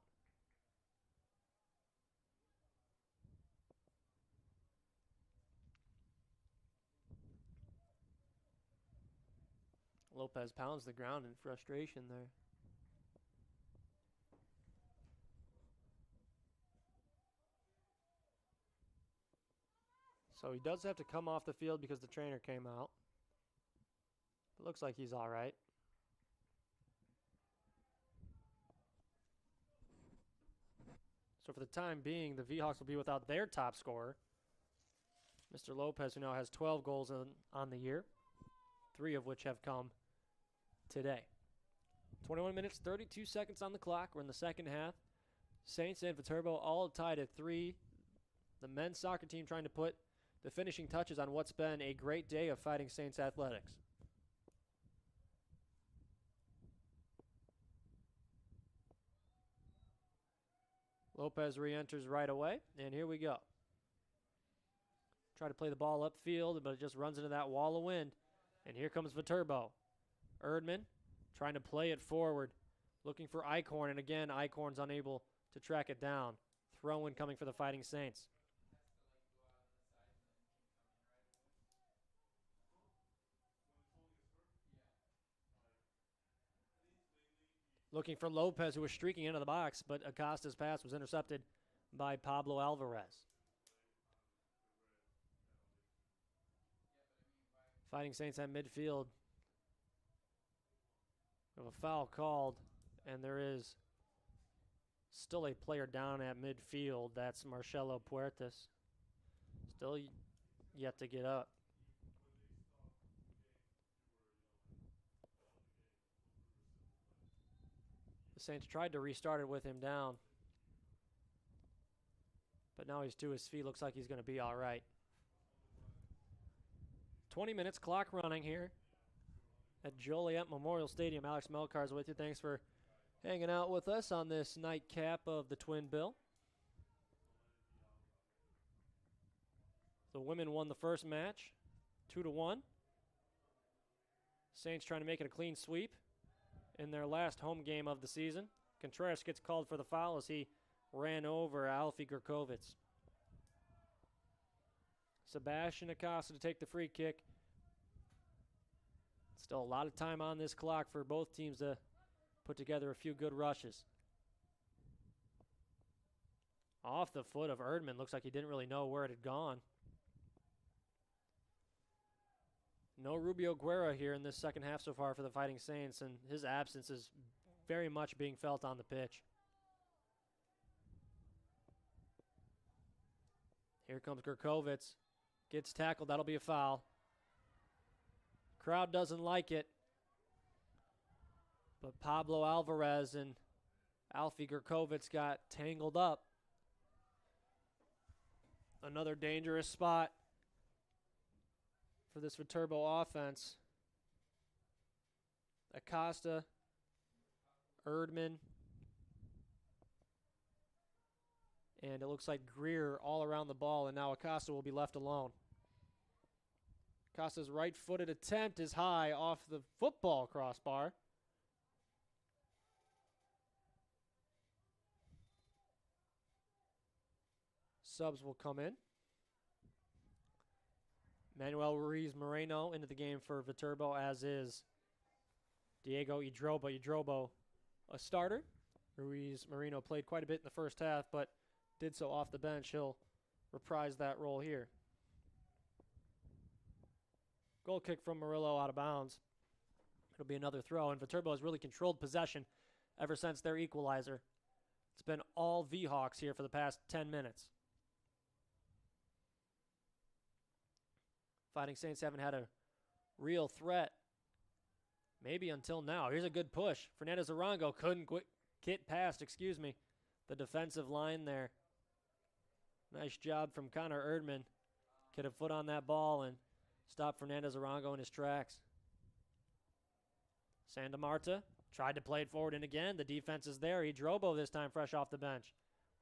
Lopez pounds the ground in frustration there. So he does have to come off the field because the trainer came out. It looks like he's all right. So for the time being, the V-Hawks will be without their top scorer, Mr. Lopez, who now has 12 goals on the year, 3 of which have come today. 21 minutes, 32 seconds on the clock. We're in the second half. Saints and Viterbo all tied at 3. The men's soccer team trying to put the finishing touches on what's been a great day of Fighting Saints athletics. Lopez re-enters right away, and here we go. Try to play the ball upfield, but it just runs into that wall of wind. And here comes Viterbo. Erdman trying to play it forward, looking for Eichhorn, and again, Eichhorn's unable to track it down. Throw-in coming for the Fighting Saints. Looking for Lopez, who was streaking into the box, but Acosta's pass was intercepted by Pablo Alvarez. Fighting Saints at midfield. We have a foul called, and there is still a player down at midfield. That's Marcelo Puertas. Still yet to get up. The Saints tried to restart it with him down, but now he's to his feet. Looks like he's going to be all right. 20 minutes, clock running here at Joliet Memorial Stadium. Alex Melcar's with you. Thanks for hanging out with us on this nightcap of the Twin Bill. The women won the first match, 2-1. Saints trying to make it a clean sweep in their last home game of the season. Contreras gets called for the foul as he ran over Alfie Gurkovitz. Sebastian Acosta to take the free kick. Still a lot of time on this clock for both teams to put together a few good rushes. Off the foot of Erdman. Looks like he didn't really know where it had gone. No Rubio Guerra here in this second half so far for the Fighting Saints, and his absence is very much being felt on the pitch. Here comes Gurkovitz. Gets tackled. That'll be a foul. Crowd doesn't like it. But Pablo Alvarez and Alfie Gurkovitz got tangled up. Another dangerous spot for this Viterbo offense. Acosta, Erdman, And it looks like Greer all around the ball, and now Acosta will be left alone. Acosta's right-footed attempt is high off the football crossbar. Subs will come in. Manuel Ruiz Moreno into the game for Viterbo, as is Diego Idrobo. Idrobo, a starter. Ruiz Moreno played quite a bit in the first half, but did so off the bench. He'll reprise that role here. Goal kick from Murillo out of bounds. It'll be another throw, and Viterbo has really controlled possession ever since their equalizer. It's been all V-Hawks here for the past 10 minutes. Fighting Saints haven't had a real threat, maybe until now. Here's a good push. Fernandez Arango couldn't get past, the defensive line there. Nice job from Connor Erdman. Get a foot on that ball and stop Fernandez Arango in his tracks. Santa Marta tried to play it forward, and again, the defense is there. Idrobo this time fresh off the bench.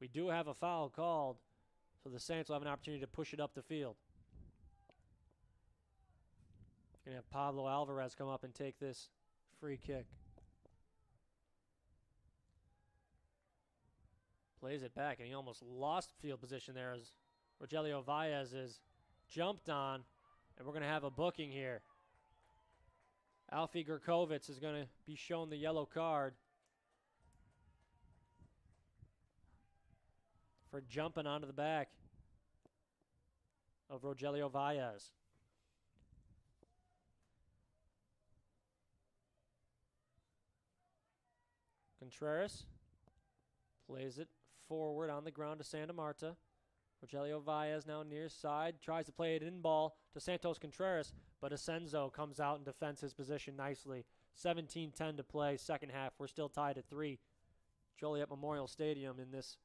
We do have a foul called, so the Saints will have an opportunity to push it up the field. Going to have Pablo Alvarez come up and take this free kick. Plays it back, and he almost lost field position there as Rogelio Valles is jumped on, and we're going to have a booking here. Alfie Gurkovitz is going to be shown the yellow card for jumping onto the back of Rogelio Valles. Contreras plays it forward on the ground to Santa Marta. Rogelio Valles now near side, tries to play it in ball to Santos Contreras, but Asenzo comes out and defends his position nicely. 17-10 to play, second half. We're still tied at 3. Joliet Memorial Stadium in this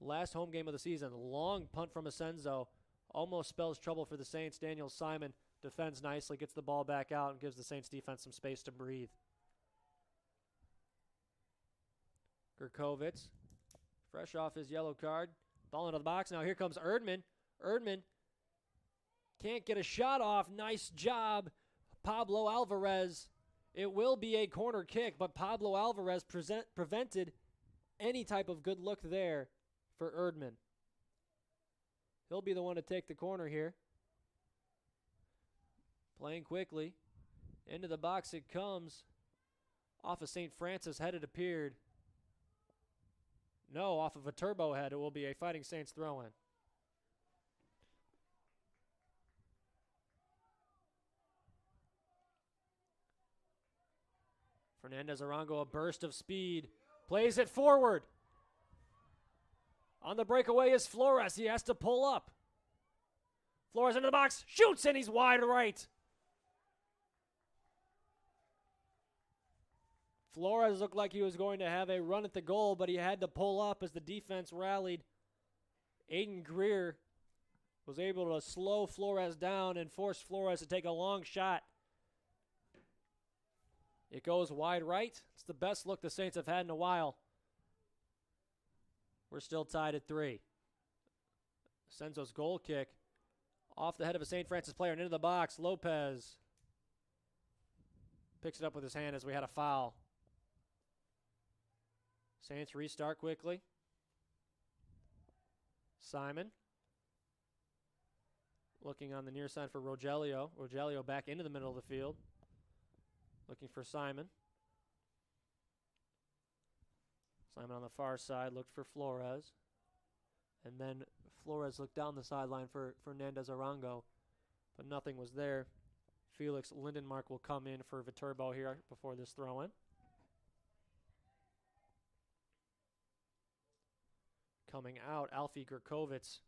last home game of the season. Long punt from Asenzo. Almost spells trouble for the Saints. Daniel Simon defends nicely, gets the ball back out, and gives the Saints defense some space to breathe. Gurkovitz, fresh off his yellow card. Ball into the box. Now here comes Erdman. Erdman can't get a shot off. Nice job, Pablo Alvarez. It will be a corner kick, but Pablo Alvarez prevented any type of good look there for Erdman. He'll be the one to take the corner here. Playing quickly. Into the box it comes. Off of St. Francis head it appeared. No, off of a turbo head, it will be a Fighting Saints throw-in. Fernandez Arango, a burst of speed. Plays it forward. On the breakaway is Flores. He has to pull up. Flores into the box. Shoots, and he's wide right. Flores looked like he was going to have a run at the goal, but he had to pull up as the defense rallied. Aiden Greer was able to slow Flores down and force Flores to take a long shot. It goes wide right. It's the best look the Saints have had in a while. We're still tied at 3. Senzo's goal kick off the head of a St. Francis player and into the box. Lopez picks it up with his hand as we had a foul. Saints restart quickly. Simon looking on the near side for Rogelio. Rogelio back into the middle of the field. Looking for Simon. Simon on the far side looked for Flores. And then Flores looked down the sideline for Fernandez Arango, but nothing was there. Felix Lindenmark will come in for Viterbo here before this throw-in. Coming out, Alfie Gurkovitz,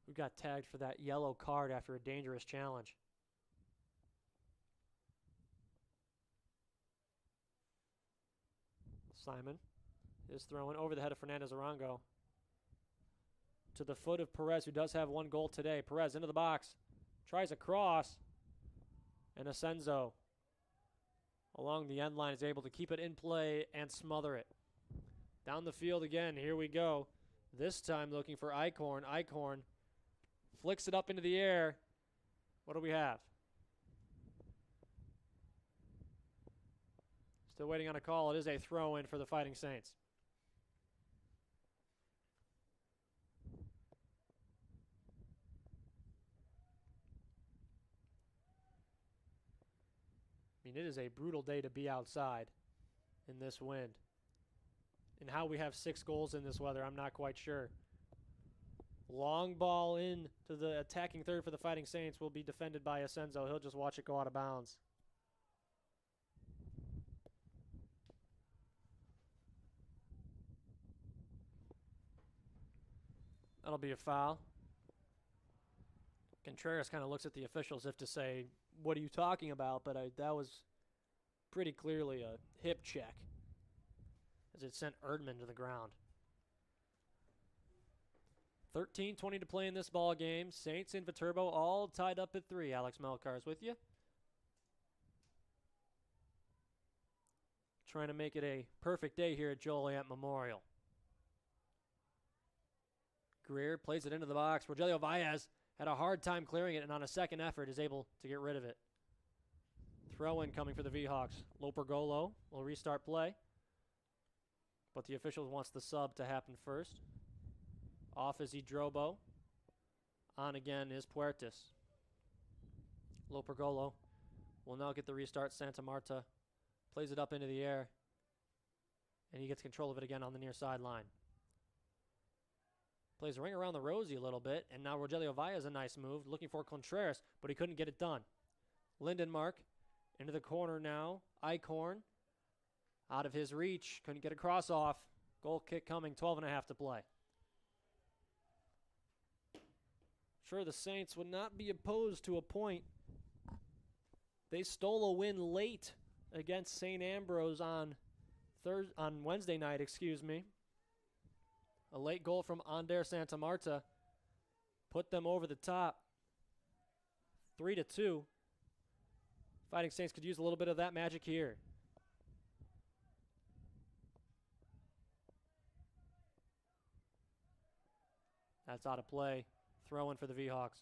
who got tagged for that yellow card after a dangerous challenge. Simon is throwing over the head of Fernandez Arango to the foot of Perez, who does have one goal today. Perez into the box, tries a cross, and Asenzo along the end line is able to keep it in play and smother it. Down the field again, here we go. This time looking for Eichhorn. Eichhorn flicks it up into the air. What do we have? Still waiting on a call. It is a throw-in for the Fighting Saints. I mean, it is a brutal day to be outside in this wind. And how we have 6 goals in this weather, I'm not quite sure. Long ball in to the attacking third for the Fighting Saints will be defended by Asenzo. He'll just watch it go out of bounds. That'll be a foul. Contreras kind of looks at the officials as if to say, what are you talking about? But that was pretty clearly a hip check as it sent Erdman to the ground. 13:20 to play in this ball game. Saints and Viterbo all tied up at 3. Alex Melkar is with you. Trying to make it a perfect day here at Joliet Memorial. Greer plays it into the box. Rogelio Valles had a hard time clearing it, and on a second effort is able to get rid of it. Throw-in coming for the V-Hawks. Lopergolo will restart play, but the officials wants the sub to happen first. Off is Idrobo. On again is Puertas. Lopergolo will now get the restart. Santa Marta plays it up into the air, and he gets control of it again on the near sideline. Plays a ring around the rosy a little bit, and now Rogelio Valles a nice move, looking for Contreras, but he couldn't get it done. Lindenmark into the corner now. Eichhorn out of his reach, couldn't get a cross off. Goal kick coming, 12.5 to play. Sure, the Saints would not be opposed to a point. They stole a win late against St. Ambrose on Wednesday night, A late goal from Ander Santa Marta put them over the top. 3-2. Fighting Saints could use a little bit of that magic here. That's out of play. Throw in for the V-Hawks.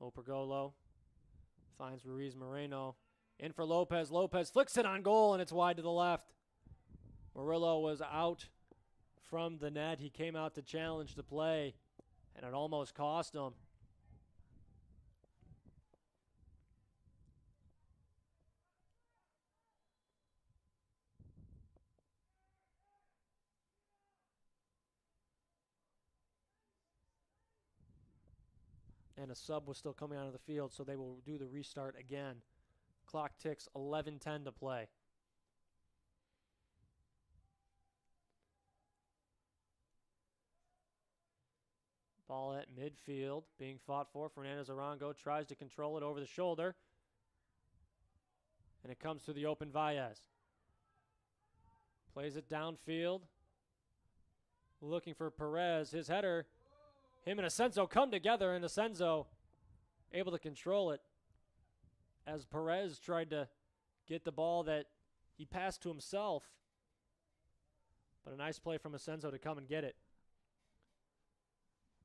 Lopergolo finds Ruiz Moreno. In for Lopez. Lopez flicks it on goal, and it's wide to the left. Murillo was out from the net. He came out to challenge the play, and it almost cost him. And a sub was still coming out of the field, so they will do the restart again. Clock ticks, 11:10 to play. Ball at midfield, being fought for. Fernandez Arango tries to control it over the shoulder. And it comes to the open Valles. Plays it downfield. Looking for Perez. His header. Him and Asenzo come together, and Asenzo able to control it as Perez tried to get the ball that he passed to himself. But a nice play from Asenzo to come and get it.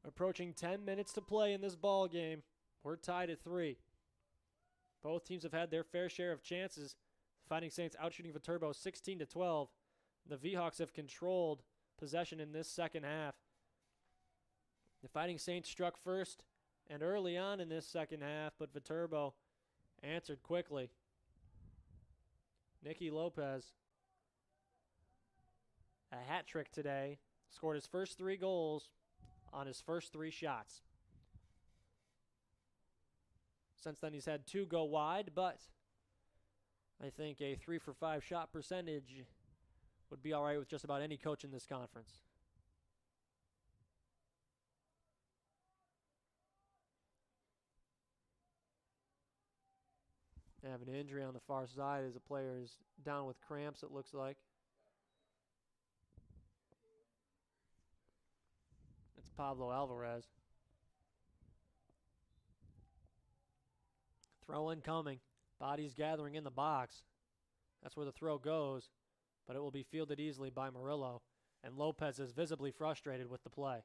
Approaching 10 minutes to play in this ball game. We're tied at 3. Both teams have had their fair share of chances. Fighting Saints outshooting Viterbo 16-12. The V-Hawks have controlled possession in this second half. The Fighting Saints struck first and early on in this second half, but Viterbo answered quickly. Nicky Lopez, a hat trick today, scored his first 3 goals on his first 3 shots. Since then, he's had 2 go wide, but I think a 3 for 5 shot percentage would be all right with just about any coach in this conference. They have an injury on the far side as a player is down with cramps, it looks like. It's Pablo Alvarez. Throw incoming. Bodies gathering in the box. That's where the throw goes, but it will be fielded easily by Murillo and Lopez is visibly frustrated with the play.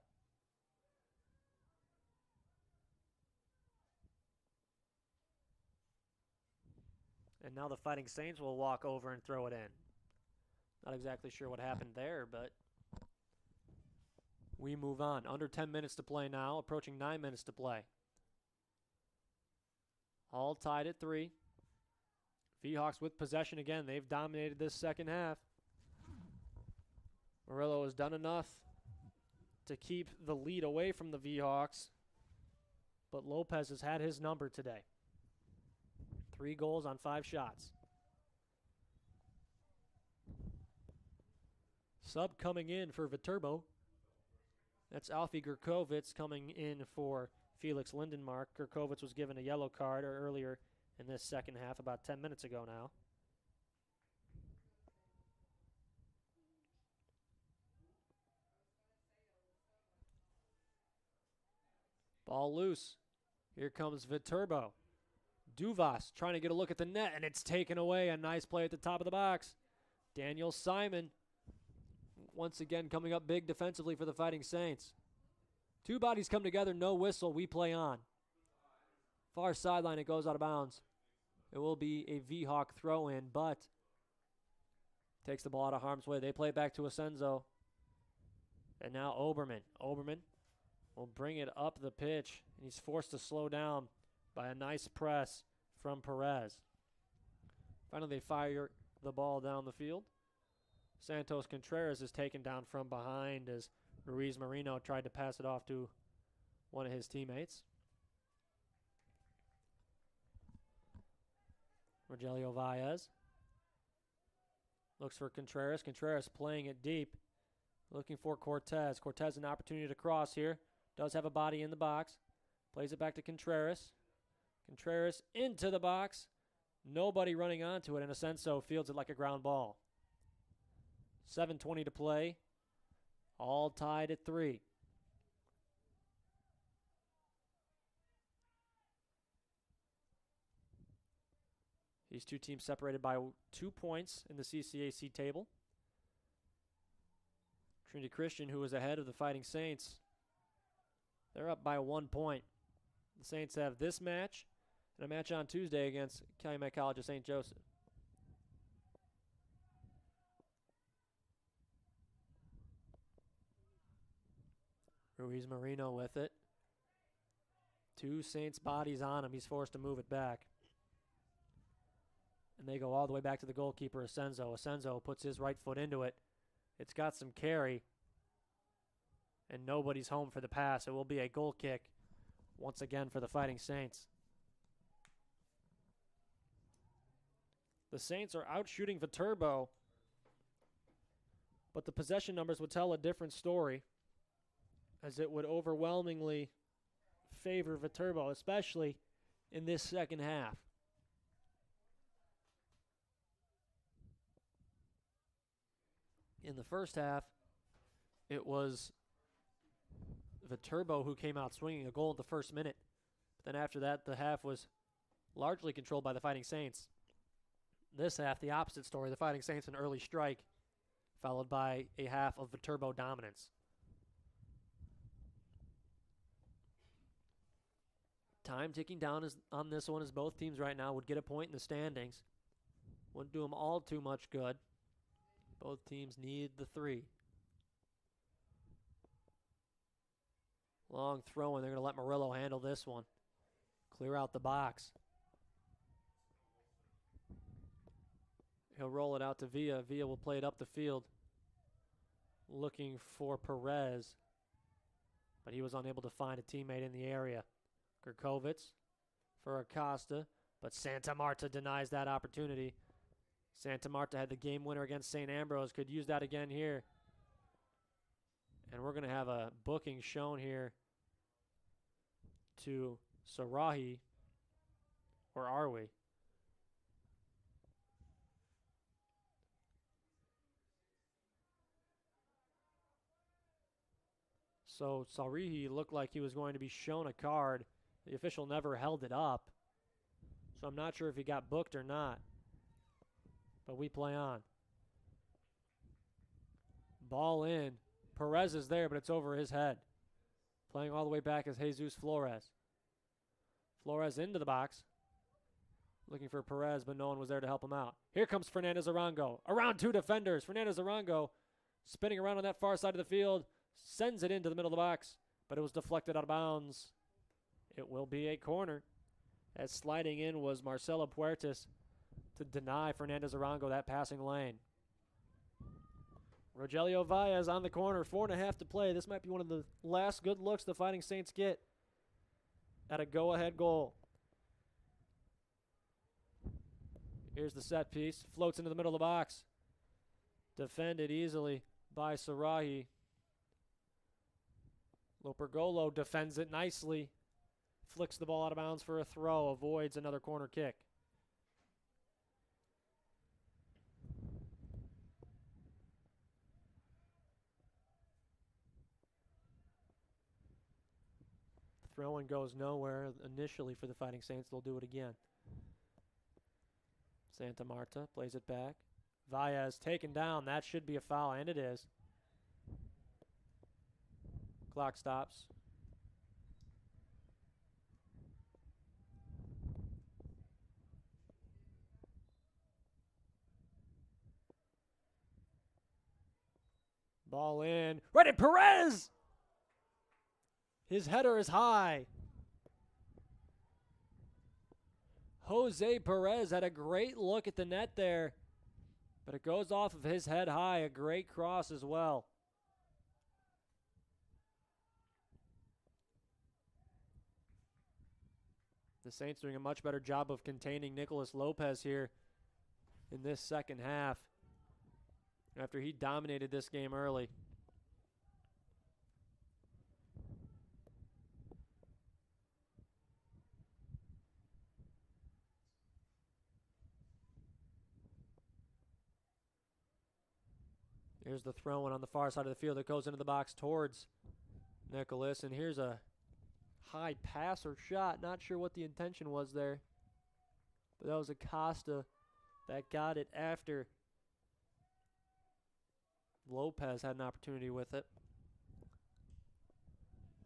And now the Fighting Saints will walk over and throw it in. Not exactly sure what happened there, but we move on. Under 10 minutes to play now, approaching 9 minutes to play. All tied at 3. V-Hawks with possession again. They've dominated this second half. Murillo has done enough to keep the lead away from the V-Hawks, but Lopez has had his number today. 3 goals on 5 shots. Sub coming in for Viterbo. That's Alfie Gurkovitz coming in for Felix Lindenmark. Gurkovitz was given a yellow card earlier in this second half, about 10 minutes ago now. Ball loose. Here comes Viterbo. Duvas trying to get a look at the net, and it's taken away. A nice play at the top of the box. Daniel Simon once again coming up big defensively for the Fighting Saints. 2 bodies come together, no whistle, we play on. Far sideline, it goes out of bounds. It will be a V-Hawk throw-in, but takes the ball out of harm's way. They play it back to Asenzo. And now Oberman. Oberman will bring it up the pitch, and he's forced to slow down by a nice press from Perez. Finally, they fire the ball down the field. Santos Contreras is taken down from behind as Ruiz Marino tried to pass it off to one of his teammates. Rogelio Valles looks for Contreras. Contreras playing it deep, looking for Cortez. Cortez an opportunity to cross here. Does have a body in the box. Plays it back to Contreras. Contreras into the box. Nobody running onto it, and Asenso fields it like a ground ball. 7:20 to play. All tied at 3. These 2 teams separated by 2 points in the CCAC table. Trinity Christian, who was ahead of the Fighting Saints, they're up by 1 point. The Saints have this match and a match on Tuesday against Calumet College of St. Joseph. Ruiz Marino with it. 2 Saints bodies on him. He's forced to move it back. And they go all the way back to the goalkeeper, Asenzo. Asenzo puts his right foot into it. It's got some carry. And nobody's home for the pass. It will be a goal kick once again for the Fighting Saints. The Saints are out shooting Viterbo, but the possession numbers would tell a different story, as it would overwhelmingly favor Viterbo, especially in this second half. In the first half, it was Viterbo who came out swinging a goal in the first minute. But then after that, the half was largely controlled by the Fighting Saints. This half, the opposite story. The Fighting Saints an early strike, followed by a half of Viterbo dominance. Time ticking down on this one, as both teams right now would get a point in the standings. Wouldn't do them all too much good. Both teams need the 3. Long throw, and they're going to let Murillo handle this one. Clear out the box. He'll roll it out to Villa. Villa will play it up the field, looking for Perez, but he was unable to find a teammate in the area. Gurkovitz for Acosta, but Santa Marta denies that opportunity. Santa Marta had the game winner against St. Ambrose, could use that again here. And we're going to have a booking shown here to Sarahi, or are we? So Sarahi looked like he was going to be shown a card. The official never held it up, so I'm not sure if he got booked or not. But we play on. Ball in. Perez is there, but it's over his head. Playing all the way back is Jesus Flores. Flores into the box. Looking for Perez, but no one was there to help him out. Here comes Fernandez Arango. Around two defenders. Fernandez Arango spinning around on that far side of the field. Sends it into the middle of the box, but it was deflected out of bounds. It will be a corner. As sliding in was Marcelo Puertas to deny Fernandez Arango that passing lane. Rogelio Valles on the corner, 4.5 to play. This might be one of the last good looks the Fighting Saints get at a go-ahead goal. Here's the set piece. Floats into the middle of the box. Defended easily by Sarahi. Lopergolo defends it nicely. Flicks the ball out of bounds for a throw. Avoids another corner kick. Throw-in goes nowhere initially for the Fighting Saints. They'll do it again. Santa Marta plays it back. Valles taken down. That should be a foul, and it is. Clock stops. Ball in. Right at Perez! His header is high. Jose Perez had a great look at the net there, but it goes off of his head high. A great cross as well. The Saints doing a much better job of containing Nicolas Lopez here in this second half after he dominated this game early. Here's the throw-in on the far side of the field that goes into the box towards Nicholas. And here's a high pass or shot. Not sure what the intention was there. But that was Acosta that got it after Lopez had an opportunity with it.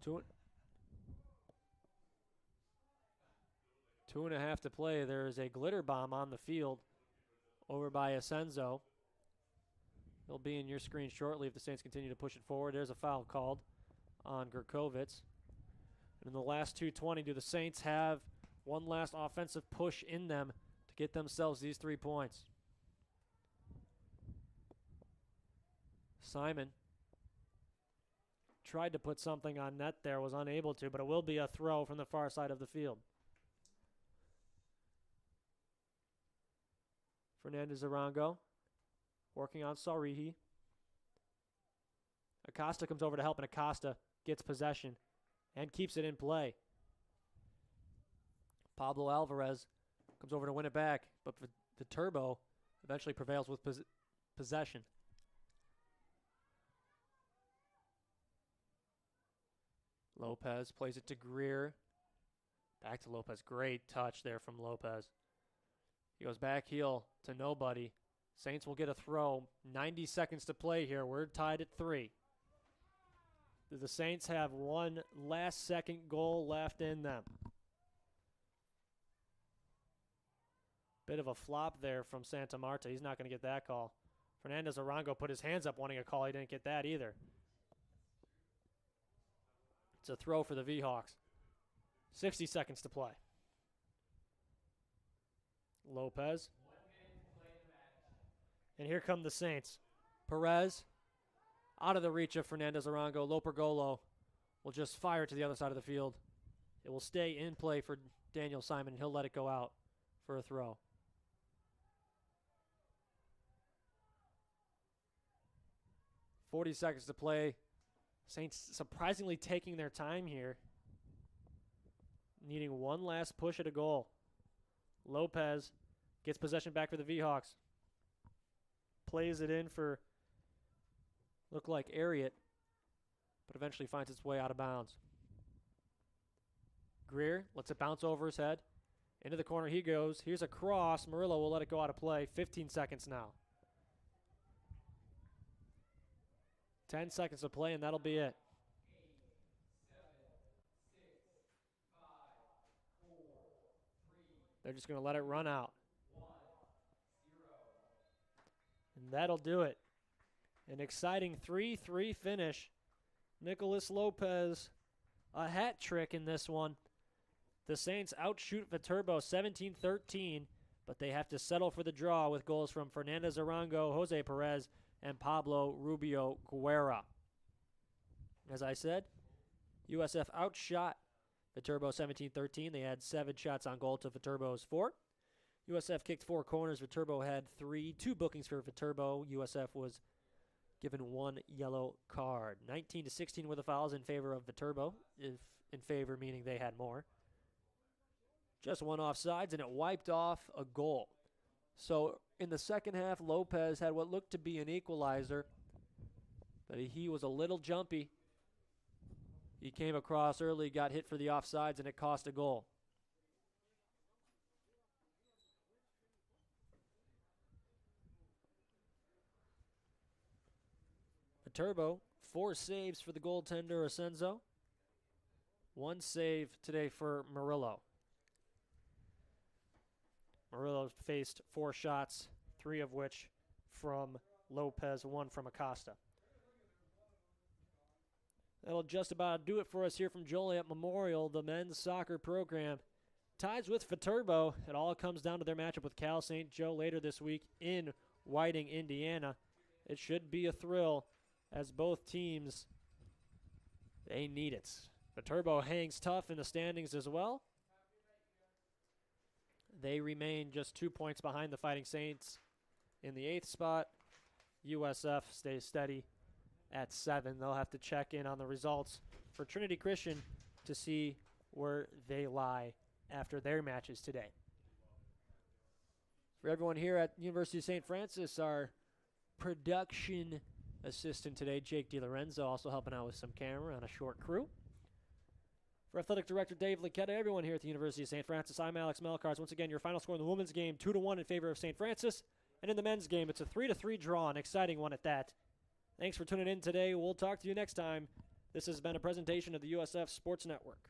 2.5 to play. There is a glitter bomb on the field over by Asenzo. It'll be in your screen shortly if the Saints continue to push it forward. There's a foul called on Gurkovitz. And in the last 2:20, do the Saints have one last offensive push in them to get themselves these 3 points? Simon tried to put something on net there, was unable to, but it will be a throw from the far side of the field. Fernandez Arango working on Sarihi. Acosta comes over to help, and Acosta gets possession and keeps it in play. Pablo Alvarez comes over to win it back, but Viterbo eventually prevails with possession. Lopez plays it to Greer. Back to Lopez. Great touch there from Lopez. He goes back heel to nobody. Saints will get a throw. 90 seconds to play here. We're tied at 3. Do the Saints have one last-second goal left in them? Bit of a flop there from Santa Marta. He's not going to get that call. Fernandez Arango put his hands up wanting a call. He didn't get that either. It's a throw for the V-Hawks. 60 seconds to play. Lopez. And here come the Saints. Perez out of the reach of Fernandez Arango. Lopergolo will just fire to the other side of the field. It will stay in play for Daniel Simon. He'll let it go out for a throw. .40 seconds to play. Saints surprisingly taking their time here. Needing one last push at a goal. Lopez gets possession back for the V-Hawks. Plays it in for, look like Ariat, but eventually finds its way out of bounds. Greer lets it bounce over his head. Into the corner he goes. Here's a cross. Murillo will let it go out of play. 15 seconds now. 10 seconds to play, and that'll be it. They're just going to let it run out. And that'll do it. An exciting 3-3 finish. Nicholas Lopez, a hat trick in this one. The Saints outshoot Viterbo 17-13, but they have to settle for the draw with goals from Fernandez Arango, Jose Perez, and Pablo Rubio Guerra. As I said, USF outshot Viterbo 17-13. They had 7 shots on goal to Viterbo's 4. USF kicked 4 corners. Viterbo had 3. 2 bookings for Viterbo. USF was given 1 yellow card. 19-16 were the fouls in favor of Viterbo, if in favor meaning they had more. Just 1 offsides, and it wiped off a goal. So in the second half, Lopez had what looked to be an equalizer, but he was a little jumpy. He came across early, got hit for the offsides, and it cost a goal. Viterbo, 4 saves for the goaltender Asenzo. 1 save today for Murillo. Murillo faced 4 shots, 3 of which from Lopez, 1 from Acosta. That'll just about do it for us here from Joliet Memorial, the men's soccer program. Ties with Viterbo. It all comes down to their matchup with Cal St. Joe later this week in Whiting, Indiana. It should be a thrill as both teams, they need it. Viterbo hangs tough in the standings as well. They remain just 2 points behind the Fighting Saints in the 8th spot. USF stays steady at 7. They'll have to check in on the results for Trinity Christian to see where they lie after their matches today. For everyone here at University of St. Francis, our production assistant today, Jake DiLorenzo, also helping out with some camera on a short crew. For Athletic Director Dave Liquetta, everyone here at the University of St. Francis, I'm Alex Melcars. Once again, your final score in the women's game, 2-1 in favor of St. Francis. And in the men's game, it's a 3-3 draw, an exciting one at that. Thanks for tuning in today. We'll talk to you next time. This has been a presentation of the USF Sports Network.